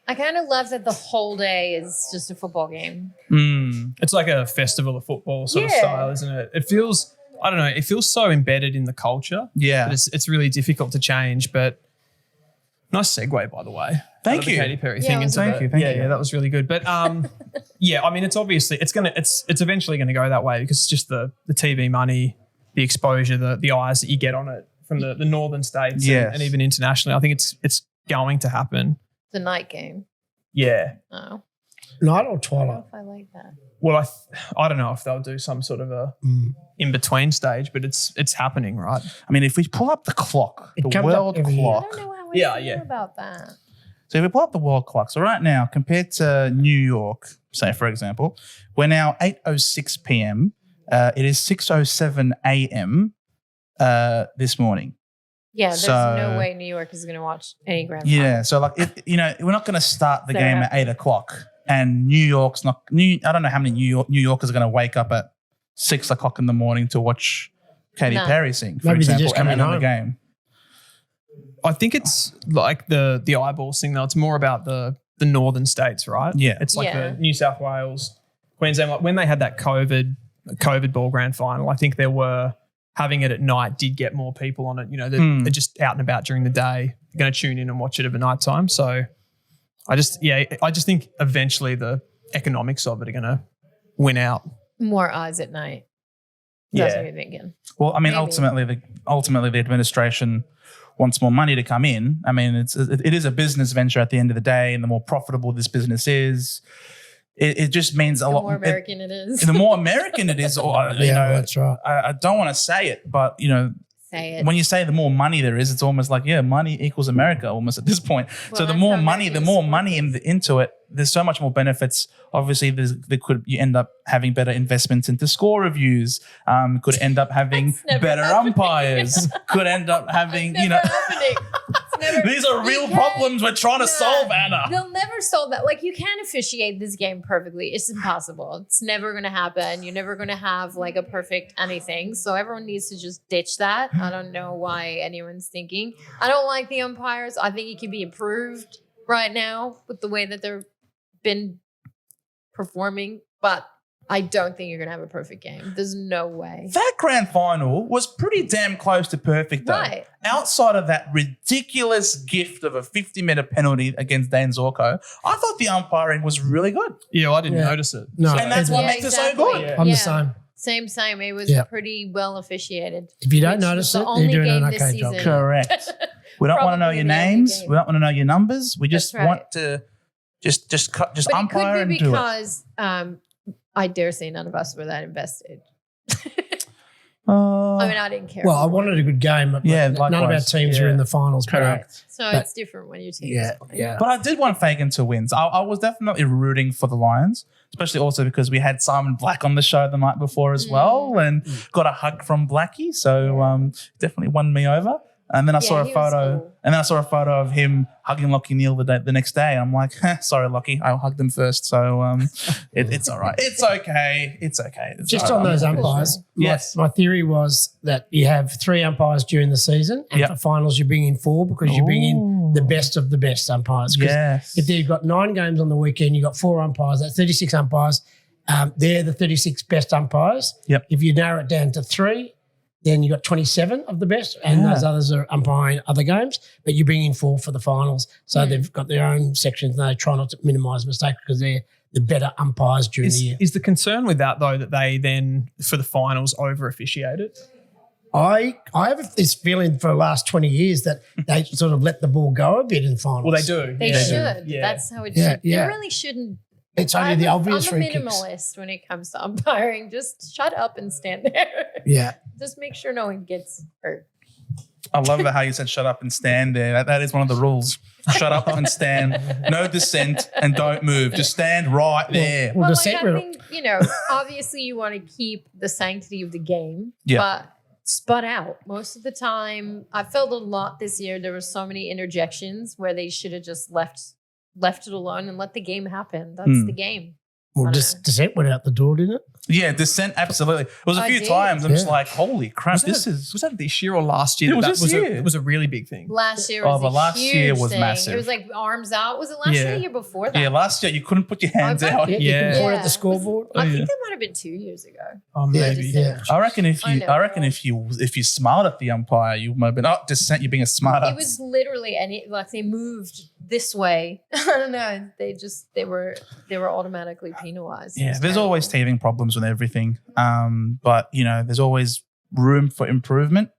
I kind of love that the whole day is just a football game. It's like a festival of football sort of style, isn't it? It feels, I don't know, it feels so embedded in the culture. Yeah. That it's really difficult to change, but nice segue, by the way. Thank you. The Katy Perry thing. Thank you. Yeah, that was really good. But it's obviously, it's eventually going to go that way because it's just the TV money, the exposure, the eyes that you get on it from the northern states and even internationally. I think it's going to happen. The night game. Yeah. Oh. Night or I don't know twilight? if I like that. Well, I don't know if they'll do some sort of a in-between stage, but it's happening, right? I mean, if we pull up the clock, It the comes up world every year. I clock. don't know how I Yeah, feel yeah. about that. So if we pull up the world clock, so right now, compared to New York, say for example, we're now 8:06 p.m. It is 6:07 a.m. This morning. Yeah, there's So- no way New York is going to watch any grand Yeah. final. So like, we're not going to start the Fair game enough. at 8:00, and New York's not. I don't know how many New Yorkers are going to wake up at 6:00 in the morning to watch Katy No. Perry sing, for Maybe they're example, just and coming then the home. game. I think it's like the eyeballs thing though. It's more about the northern states, right? Yeah. It's like Yeah. the New South Wales, Queensland. Like when they had that COVID ball grand final, I think there were having it at night did get more people on it. You know, they're just out and about during the day, going to tune in and watch it at night time. So I just think eventually the economics of it are going to win out. More eyes at night. That's Yeah. what you're thinking. Well, I mean, Maybe. ultimately, the administration wants more money to come in. I mean, it is a business venture at the end of the day, and the more profitable this business is, it just means a The lot more American it is. the more American it is, or That's right. I don't want to say it, but Say it. when you say the more money there is, it's almost like money equals America almost at this point. Well, So the that's more how money, Americans into it, there's so much more benefits. Obviously, you end up having better investments into score reviews. Could end up having That's never better happening. umpires. Could end up having Never happening. It's never- these are real You can't- problems we're trying to solve, Anna. They'll never solve that. Like, you can't officiate this game perfectly. It's impossible. It's never going to happen. You're never going to have like a perfect anything. So everyone needs to just ditch that. I don't know why anyone's thinking. I don't like the umpires. I think it can be improved right now with the way that they've been performing. But I don't think you're going to have a perfect game. There's no way. That grand final was pretty damn close to perfect, though. Right. Outside of that ridiculous gift of a 50-meter penalty against Dan Zorko, I thought the umpiring was really good. Yeah, I didn't Yeah. notice it. No. And that's what Yeah, makes it so exactly. good. Yeah. I'm Yeah. the same. Same. It was Yeah. pretty well officiated. If you don't Which notice was the it, only you're doing an game this okay job. season. Correct. We don't want to know Probably your the only names. game. We don't want to know your numbers. We just That's right. want to just But umpire it and could be do it. because I dare say none of us were that invested. Uh, I mean, I didn't care. Well, I who won. wanted a good game. But Yeah, none of our likewise. teams were Yeah. in the finals. Correct. So but- it's different when your team Yeah, is playing. yeah. But I did want Fagan to win. So I was definitely rooting for the Lions, especially also because we had Simon Black on the show the night before as well, and got a hug from Blackie. So definitely won me over. And then I saw a he was photo, cool. and then I saw a photo of him hugging Lockie Neal the next day. And I'm like, sorry, Lockie, I hugged him first. So it's all right. It's okay. It's okay. It's Just all on right. those I'm cool. umpires, Yes. my theory was that you have 3 umpires during the season, and Yep. for finals you bring in 4 because you bring in the best of the best umpires. 'Cause Yes. if you've got 9 games on the weekend, you've got 4 umpires, that's 36 umpires. They're the 36 best umpires. Yep. If you narrow it down to 3, then you've got 27 of the best, and Yeah. those others are umpiring other games, but you bring in 4 for the finals. So they've got their own sections, and they try not to minimise mistakes because they're the better umpires during the year. Is the concern with that though that they then for the finals over officiate it? I have this feeling for the last 20 years that they sort of let the ball go a bit in finals. Well, they do. They Yeah. should. Yeah. That's how it Yeah, should. yeah. They really shouldn't. It's only the obvious I'm a free kicks. minimalist when it comes to umpiring. Just shut up and stand there. Yeah. Just make sure no one gets hurt. I love how you said shut up and stand there. That is one of the rules. Shut up and stand. No dissent and don't move. Just stand right there. Well, Well, the like, set I think, obviously you want to keep the sanctity of the game, Yeah. but spud out. Most of the time, I felt a lot this year. There were so many interjections where they should have just left it alone and let the game happen. That's the game. I Well, don't know. dissent went out the door, didn't it? Yeah, dissent, absolutely. It was a I few did. times. I'm just Yeah. like, holy crap, Was this that, is. was that this year or last year? It was that this was year. it was a really big thing. Last year Oh, was but last a year huge was thing. massive. It was like arms out. Was it last year or Yeah. the year before that? Yeah, last year you couldn't put your hands Okay. out. Yeah. You Yeah. can point Yeah. at the scoreboard. I yeah. think that might have been 2 years ago. Oh, Yeah, maybe. yeah. I reckon if I you, know. I reckon if you smiled at the umpire, you might have been dissent. You're being a smart ass. It was literally like they moved this way. I don't know. They were automatically penalized. It Yeah, was there's terrible. always teething problems with everything. But there's always room for improvement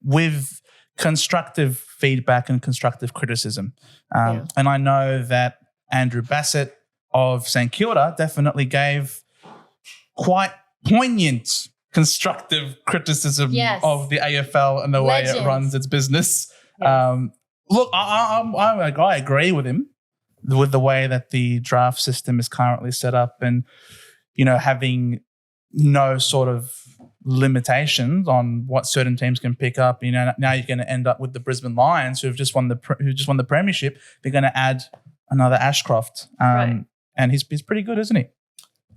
with constructive feedback and constructive criticism. Yeah. And I know that Andrew Bassett of St Kilda definitely gave quite poignant constructive criticism of the AFL and the way it runs its business. Yes. Look, I agree with him with the way that the draft system is currently set up, and having no sort of limitations on what certain teams can pick up. Now you're going to end up with the Brisbane Lions, who just won the premiership. They're going to add another Ashcroft, and he's pretty good, isn't he?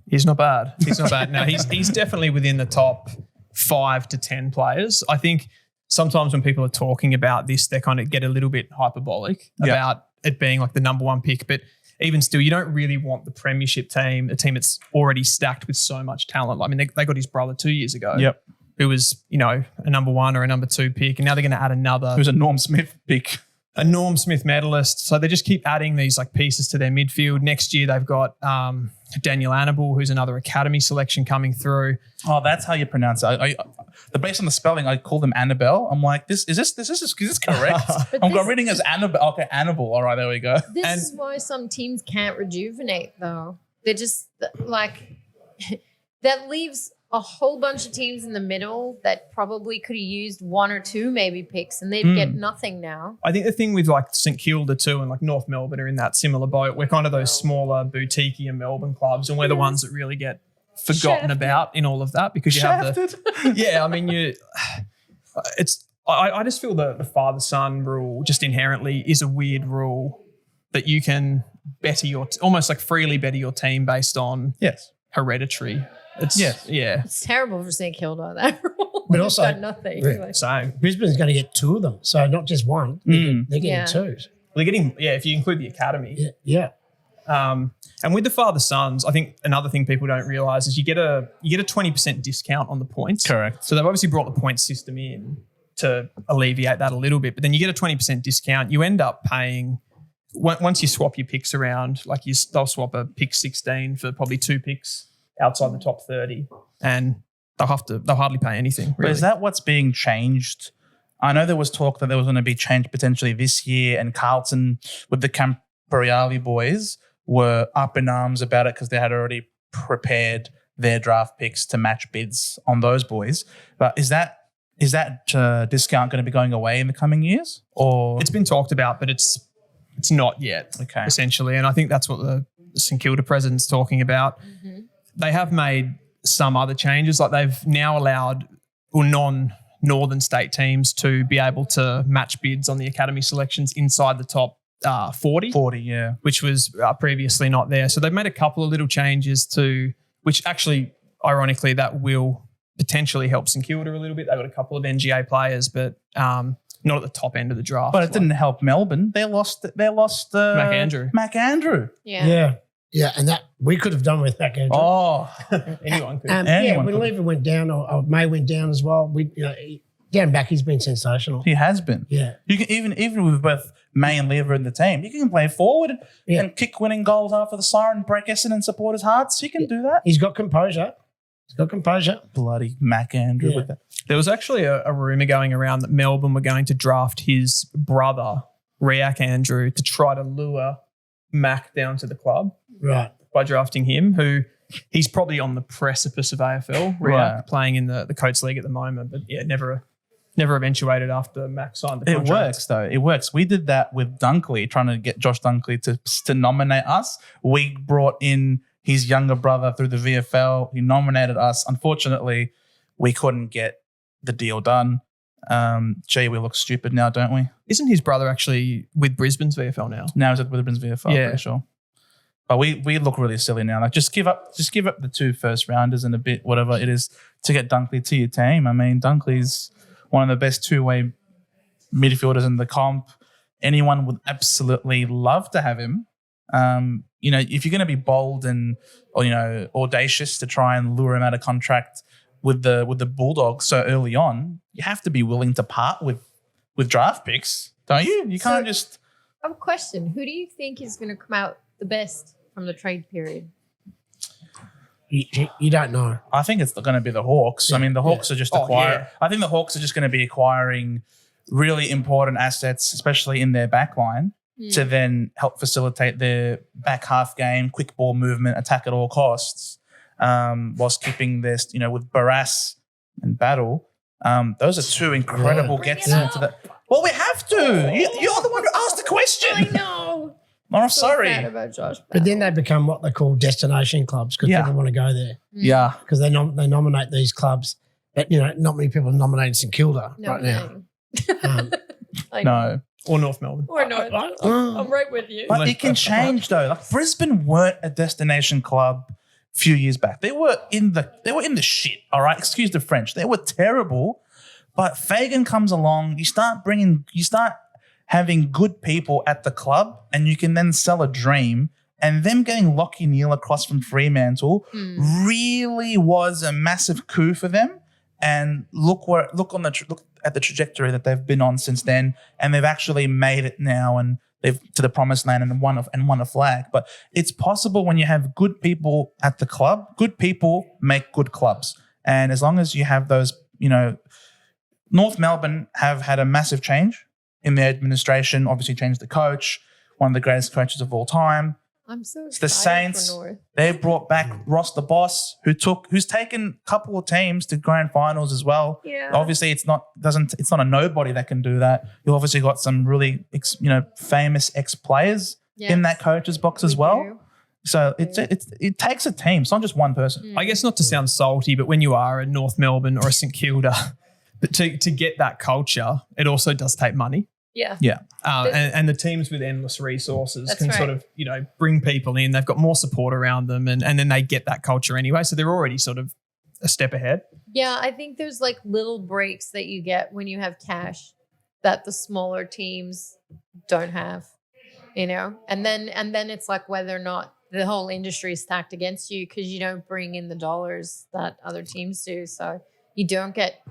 He's not bad. He's not bad. No, he's definitely within the top 5 to 10 players. I think sometimes when people are talking about this, they kind of get a little bit hyperbolic about it being like the number one pick. But even still, you don't really want the premiership team, a team that's already stacked with so much talent. I mean, they got his brother 2 years ago, who was, a number 1 or a number 2 pick, and now they're going to add another. Who's a Norm Smith pick. A Norm Smith medalist. So they just keep adding these like pieces to their midfield. Next year they've got Daniel Annabelle, who's another academy selection coming through. Oh, that's how you pronounce it. Based on the spelling, I call them Annabelle. I'm like, is this correct? I'm reading as Annabelle. Okay, Annabelle. All right, there we go. This is why some teams can't rejuvenate, though. They're just like that leaves a whole bunch of teams in the middle that probably could have used 1 or 2 maybe picks, and they'd get nothing now. I think the thing with like St Kilda too and like North Melbourne are in that similar boat. We're kind of those smaller boutique Melbourne clubs, and we're the ones that really get forgotten about in all of that because you have the I mean I just feel the father-son rule just inherently is a weird rule that you can better almost like freely better your team based on hereditary. It's terrible for St Kilda, that rule. But also, got nothing. Same. Brisbane's going to get 2 of them, so not just 1. They're getting 2. Well, they're getting if you include the academy. Yeah. And with the father-sons, I think another thing people don't realise is you get a 20% discount on the points. Correct. So they've obviously brought the point system in to alleviate that a little bit, but then you get a 20% discount. You end up paying once you swap your picks around, like they'll swap a pick 16 for probably 2 picks outside the top 30, and they'll hardly pay anything. Really. But is that what's being changed? I know there was talk that there was going to be change potentially this year, and Carlton with the Camporeale boys were up in arms about it because they had already prepared their draft picks to match bids on those boys. But is that discount going to be going away in the coming years? Or it's been talked about, but it's not yet. Okay, essentially, and I think that's what the St Kilda president's talking about. Mm-hmm. They have made some other changes, like they've now allowed non-Northern state teams to be able to match bids on the academy selections inside the top 40. 40, yeah. Which was previously not there. So they've made a couple of little changes which actually, ironically, that will potentially help St Kilda a little bit. They've got a couple of NGA players, but not at the top end of the draft. But it didn't help Melbourne. They lost Mac Andrew. Yeah, and that we could have done with Mac Andrew. Oh, anyone could. When Lever went down or May went down as well, down back he's been sensational. He has been. Yeah. You can even with both May and Lever in the team, you can play forward and kick winning goals after the siren, break Essendon supporters' hearts. You can do that. He's got composure. Bloody Mac Andrew with that. There was actually a rumour going around that Melbourne were going to draft his brother, Riak Andrew, to try to lure Mac down to the club. Right. By drafting him, who he's probably on the precipice of AFL, Riak, playing in the Coates League at the moment, but never eventuated after Mac signed the contract. It works though. It works. We did that with Dunkley, trying to get Josh Dunkley to nominate us. We brought in his younger brother through the VFL. He nominated us. Unfortunately, we couldn't get the deal done. We look stupid now, don't we? Isn't his brother actually with Brisbane's VFL now? Now he's at Brisbane's VFL, I'm pretty sure. But we look really silly now. Like just give up the 2 first rounders and a bit, whatever it is, to get Dunkley to your team. I mean, Dunkley's one of the best 2-way midfielders in the comp. Anyone would absolutely love to have him. If you're going to be bold and audacious to try and lure him out of contract with the Bulldogs so early on, you have to be willing to part with draft picks, don't you? You can't just. I have a question. Who do you think is going to come out the best from the trade period? You don't know. I think it's going to be the Hawks. I mean, the Hawks are just acquiring. Yeah. I think the Hawks are just going to be acquiring really important assets, especially in their back line. to then help facilitate their back half game, quick ball movement, attack at all costs, whilst keeping this, with Barras and Battle. Those are two incredible gets into the. Well, we have to. You're the one who asked the question. I know. I'm sorry. Sad about Josh But then they become what they call destination clubs because people want to go there Yeah. because they nominate these clubs. But, not many people nominate St Kilda No, right now. I know. No. Or North Melbourne. Or no. I'm right with you. But it can change though. Like Brisbane weren't a destination club a few years back. They were in the shit. All right, excuse the French. They were terrible. But Fagan comes along. You start having good people at the club, and you can then sell a dream. And them getting Lockie Neal across from Fremantle really was a massive coup for them. And look at the trajectory that they've been on since then, and they've actually made it now, and they've to the promised land and won a flag. But it's possible when you have good people at the club. Good people make good clubs, and as long as you have those, North Melbourne have had a massive change in their administration. Obviously, changed the coach, one of the greatest coaches of all time. I'm so It's the excited Saints. for North. They brought back Ross the Boss, who's taken a couple of teams to grand finals as well. Yeah. Obviously, it's not a nobody that can do that. You obviously got some really famous ex players in that coach's box as well. do. So it takes a team. It's not just one person. I guess not to sound salty, but when you are a North Melbourne or a St Kilda, but to get that culture, it also does take money. Yeah. Yeah. And the teams with endless resources That's can right. sort of, bring people in. They've got more support around them and then they get that culture anyway. So they're already sort of a step ahead. Yeah, I think there's like little breaks that you get when you have cash that the smaller teams don't have, and then it's like whether or not the whole industry is stacked against you because you don't bring in the dollars that other teams do. So you don't get,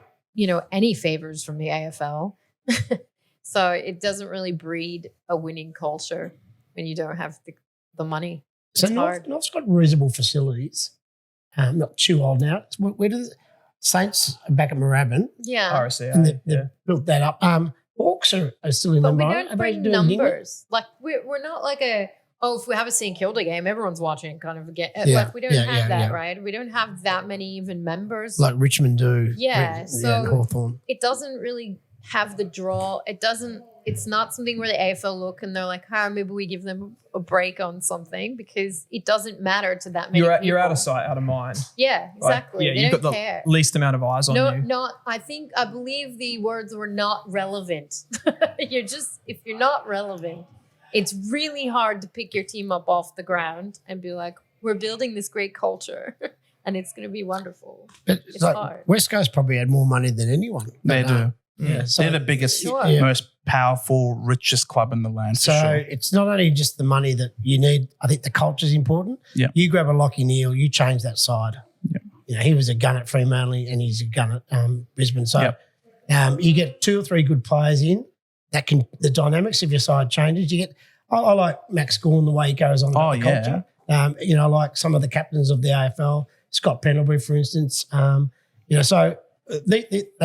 any favors from the AFL. So it doesn't really breed a winning culture when you don't have the money. So It's hard. North's got reasonable facilities. Not too old now. Where do the Saints are back at Moorabbin? Yeah. RSA. And they've built that up. Hawks are still in But we number. don't bring numbers. Like we're not like if we have a St Kilda game, everyone's watching kind of again. Yeah, Like we don't yeah, have yeah, that, yeah. right? We don't have that many even members. Like Richmond do. Yeah, so- Hawthorn. It doesn't really have the draw. It's not something where the AFL look and they're like, maybe we give them a break on something because it doesn't matter to that many people. You're out of sight, out of mind. Yeah, exactly. Like, they you've don't got care. the least amount of eyes on you. I believe the words were not relevant. If you're not relevant, it's really hard to pick your team up off the ground and be like, we're building this great culture and it's going to be wonderful. But It's hard. West Coast probably had more money than anyone. They But, do. Yeah, so, They're the biggest, Sure. most powerful, richest club in the land. For so sure. it's not only just the money that you need. I think the culture is important. Yeah. You grab a Lockie Neal, you change that side. Yeah. He was a gun at Fremantle and he's a gun at Brisbane. So you get 2 or 3 good players in. The dynamics of your side changes. You get. I like Max Gawn, the way he goes on about the culture. I like some of the captains of the AFL, Scott Pendlebury, for instance. So they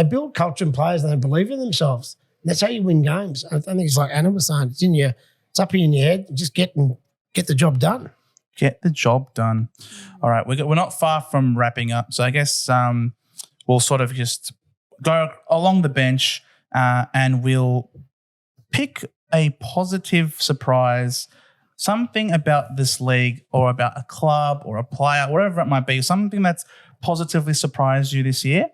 build culture and players and they believe in themselves. And that's how you win games. I think it's like Anna was saying, it's up in your head. Just get the job done. Get the job done. All right, we're not far from wrapping up. So I guess we'll sort of just go along the bench and we'll pick a positive surprise, something about this league or about a club or a player, whatever it might be, something that's positively surprised you this year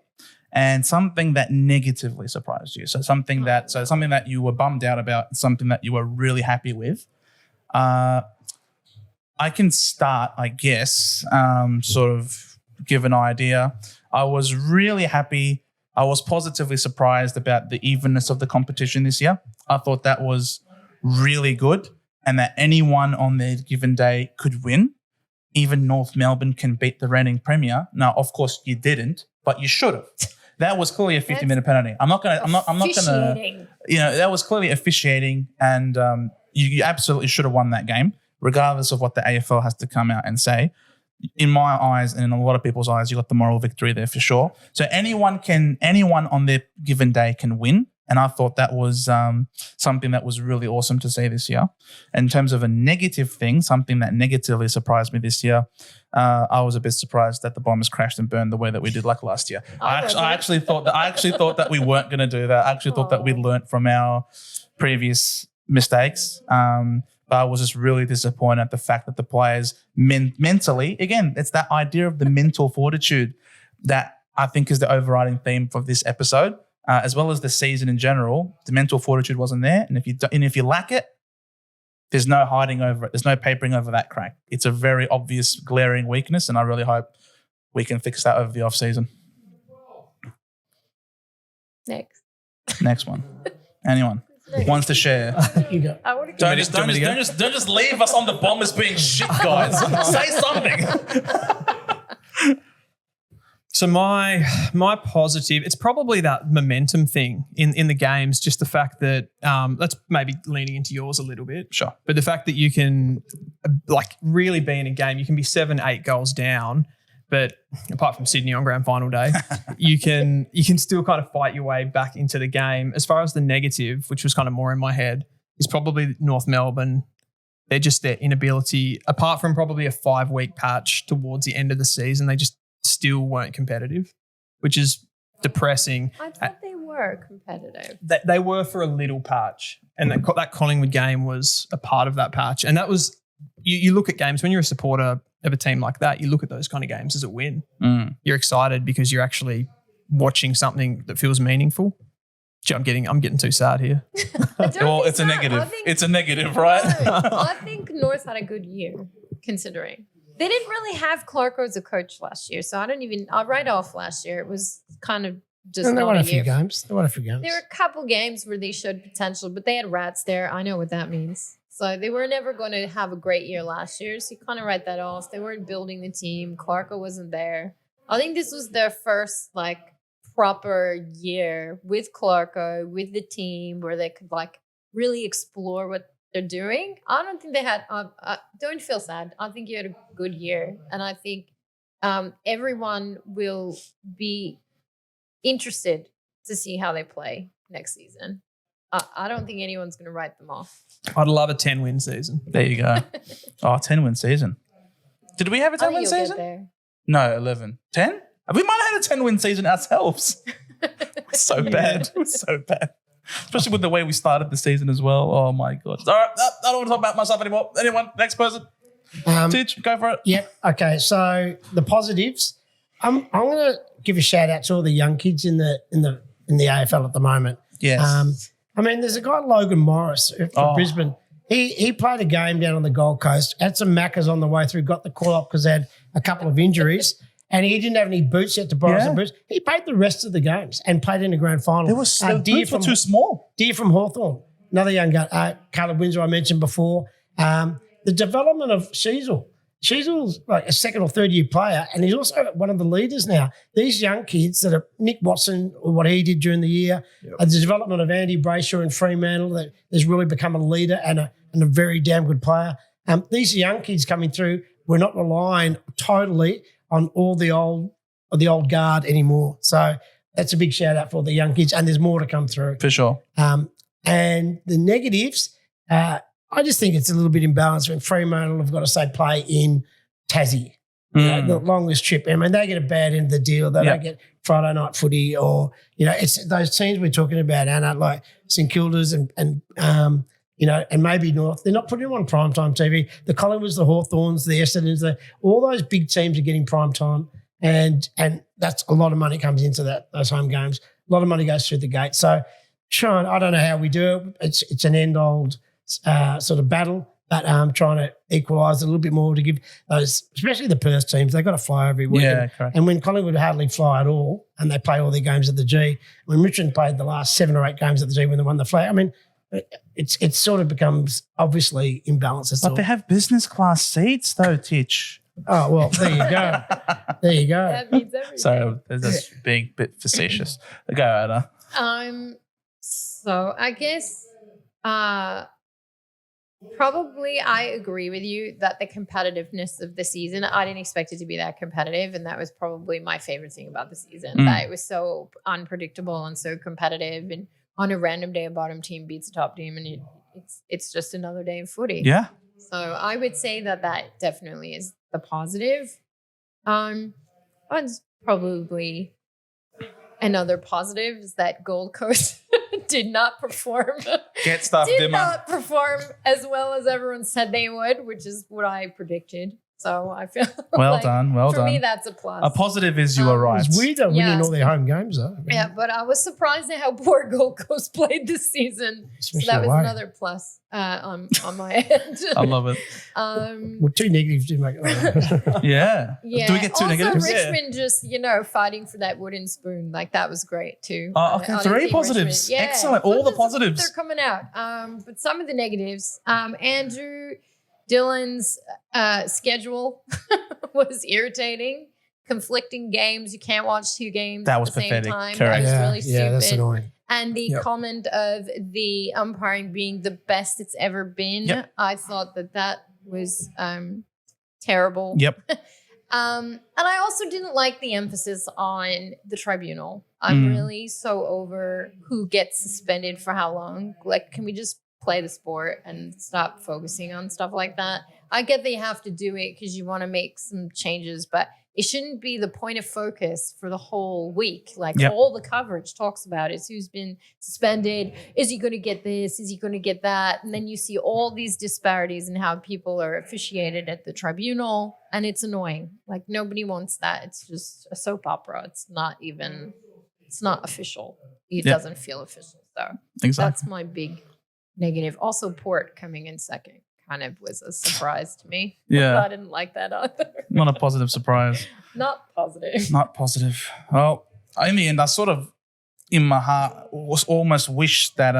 and something that negatively surprised you. So something that you were bummed out about, something that you were really happy with. I can start, I guess, sort of give an idea. I was really happy. I was positively surprised about the evenness of the competition this year. I thought that was really good and that anyone on their given day could win. Even North Melbourne can beat the reigning premier. Now, of course, you didn't, but you should have. That was clearly a 50-minute penalty. I'm not gonna. That was clearly officiating, and you absolutely should have won that game, regardless of what the AFL has to come out and say. In my eyes, and in a lot of people's eyes, you got the moral victory there for sure. So anyone on their given day can win. And I thought that was something that was really awesome to see this year. In terms of a negative thing, something that negatively surprised me this year, I was a bit surprised that the Bombers crashed and burned the way that we did like last year. I actually thought that we weren't going to do that. I actually thought that we learnt from our previous mistakes. But I was just really disappointed at the fact that the players mentally, again, it's that idea of the mental fortitude that I think is the overriding theme for this episode. As well as the season in general, the mental fortitude wasn't there. And if you lack it, there's no hiding over it. There's no papering over that crack. It's a very obvious, glaring weakness, and I really hope we can fix that over the off-season. Next one. Anyone wants to share? You go. Don't just leave us on the Bombers being shit, guys. Say something. So my positive, it's probably that momentum thing in the games, just the fact that that's maybe leaning into yours a little bit. Sure. But the fact that you can really be in a game, you can be 7-8 goals down, but apart from Sydney on grand final day, you can still kind of fight your way back into the game. As far as the negative, which was kind of more in my head, is probably North Melbourne. They're just their inability, apart from probably a 5-week patch towards the end of the season, they just still weren't competitive, which is depressing. I thought they were competitive. They were for a little patch, and that Collingwood game was a part of that patch. And that was, you look at games, when you're a supporter of a team like that, you look at those kind of games as a win. You're excited because you're actually watching something that feels meaningful. Gee, I'm getting too sad here. Well, it's a negative. It's a negative, right? I think North had a good year, considering. They didn't really have Clarko as a coach last year, so I'll write off last year. It was kind of just And they not won a a few year. games. There were a couple games where they showed potential, but they had rats there. I know what that means. So they were never going to have a great year last year, so you kind of write that off. They weren't building the team. Clarko wasn't there. I think this was their first proper year with Clarko, with the team, where they could really explore what they're doing. I don't think they had. Don't feel sad. I think you had a good year, and I think everyone will be interested to see how they play next season. I don't think anyone's going to write them off. I'd love a 10-win season. There you go. 10-win season. Did we have a 10-win season? There. No, 11. 10? We might have had a 10-win season ourselves. We're so bad. We're so bad. Especially with the way we started the season as well. Oh, my God. All right. I don't want to talk about myself anymore. Anyone? Next person? Titch, go for it. Yep. Okay. So the positives, I'm going to give a shout out to all the young kids in the AFL at the moment. Yes. There's a guy, Logan Morris from Brisbane. He played a game down on the Gold Coast, had some maccas on the way through, got the call up because they had a couple of injuries, and he didn't have any boots yet to borrow some boots. He played the rest of the games and played in the grand final. The boots were too small. Deer from Hawthorn, another young guy, Caleb Windsor I mentioned before. The development of Sheasel. Sheasel's like a second or third year player, and he's also one of the leaders now. These young kids that are Nick Watson, or what he did during the year, the development of Andy Brayshaw and Fremantle, that has really become a leader and a very damn good player. These young kids coming through, we're not relying totally on all the old guard anymore. So that's a big shout out for the young kids, and there's more to come through. For sure. And the negatives, I just think it's a little bit imbalanced when Fremantle have got to say play in Tassie. The longest trip. I mean, they get a bad end of the deal. They don't get Friday night footy, or, it's those teams we're talking about, Anna, like St Kilda's and maybe North. They're not putting them on primetime TV. The Collingwoods, the Hawthorns, the Essendons, all those big teams are getting primetime, and that's a lot of money comes into those home games. A lot of money goes through the gate. So, Sean, I don't know how we do it. It's an end-old sort of battle, but trying to equalise a little bit more to give those, especially the Perth teams, they've got to fly every week. Yeah, correct. And when Collingwood hardly fly at all, and they play all their games at the G, when Richmond played the last 7 or 8 games at the G when they won the flag, it sort of becomes obviously imbalanced. But they have business class seats though, Titch. Oh, well, there you go. There you go. That means everything. Sorry, that's being a bit facetious. Go, Anna. So I guess probably I agree with you that the competitiveness of the season, I didn't expect it to be that competitive, and that was probably my favorite thing about the season, that it was so unpredictable and so competitive, and on a random day, a bottom team beats a top team, and it's just another day of footy. Yeah. So I would say that definitely is the positive. It's probably another positive is that Gold Coast did not perform. Get stuff, did Dimmer. not perform as well as everyone said they would, which is what I predicted. So I feel Well done. Well for done. me, that's a plus. A positive is you were right. It's weird they're winning Yeah. all their home games, though. Yeah, but I was surprised at how poor Gold Coast played this season. Especially so that was away. another plus on my end. I love it. Well, 2 negatives do make it. Yeah. Yeah. Do we get 2 also, negatives? Richmond just, fighting for that wooden spoon. Like, that was great too. Oh, okay. On 3 Team positives. Richmond. Yeah. Excellent. All the They're positives. coming out. But some of the negatives. Andrew Dillon's schedule was irritating. Conflicting games. You can't watch 2 games That was at the pathetic. same time. Correct. That was Yeah, really stupid. that's annoying. And the Yep. comment of the umpiring being the best it's ever been, Yep. I thought that was terrible. Yep. And I also didn't like the emphasis on the tribunal. I'm really so over who gets suspended for how long. Like, can we just play the sport and stop focusing on stuff like that? I get that you have to do it because you want to make some changes, but it shouldn't be the point of focus for the whole week. Like, Yep. all the coverage talks about is who's been suspended. Is he going to get this? Is he going to get that? And then you see all these disparities in how people are officiated at the tribunal, and it's annoying. Like, nobody wants that. It's just a soap opera. It's not official. It Yep. doesn't feel official. So Exactly. that's my big negative. Also, Port coming in second kind of was a surprise to me. Yeah. I didn't like that either. Not a positive surprise. Not positive. Not positive. Well, in the end, I sort of, in my heart, was almost wish that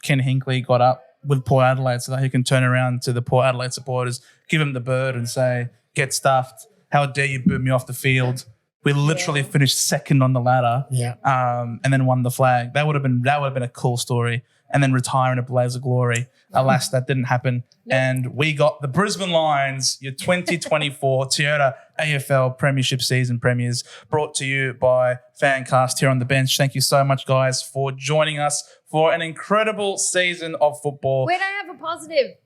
Ken Hinkley got up with Port Adelaide so that he can turn around to the Port Adelaide supporters, give him the bird and say, get stuffed. How dare you boo me off the field? We literally finished second on the ladder, Yeah. and then won the flag. That would have been a cool story. And then retire in a blaze of glory. Alas, that didn't happen. Nope. And we got the Brisbane Lions, your 2024 Toyota AFL Premiership season premiers, brought to you by FanCast here on the bench. Thank you so much, guys, for joining us for an incredible season of football. Wait, I have a positive.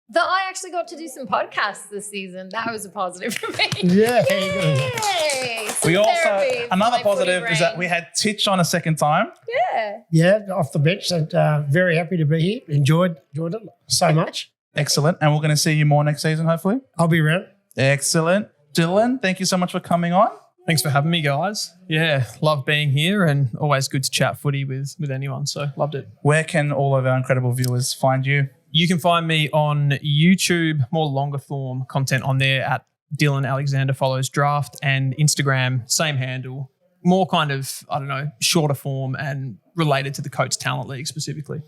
That I actually got to do some podcasts this season. That was a positive for me. Yeah. Yay! Some We also, therapy for another my footy positive is that brain. we had Titch on a second time. Yeah. Yeah, off the bench. And very happy to be here. Enjoyed it so much. Excellent. And we're going to see you more next season, hopefully. I'll be around. Excellent. Dylan, thank you so much for coming on. Thanks for having me, guys. Yeah, love being here and always good to chat footy with anyone. So loved it. Where can all of our incredible viewers find you? You can find me on YouTube, more longer form content on there at Dylan Alexander Follows Draft, and Instagram, same handle. More kind of, I don't know, shorter form and related to the Coates Talent League specifically.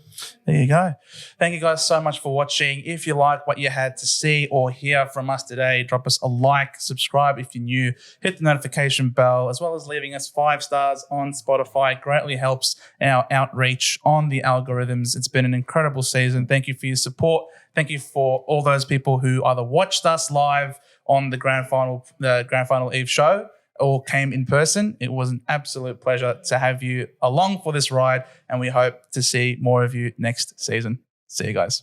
There you go. Thank you guys so much for watching. If you like what you had to see or hear from us today, drop us a like, subscribe if you're new, hit the notification bell, as well as leaving us 5 stars on Spotify. It greatly helps our outreach on the algorithms. It's been an incredible season. Thank you for your support. Thank you for all those people who either watched us live on the grand final Eve show or came in person. It was an absolute pleasure to have you along for this ride, and we hope to see more of you next season. See you guys.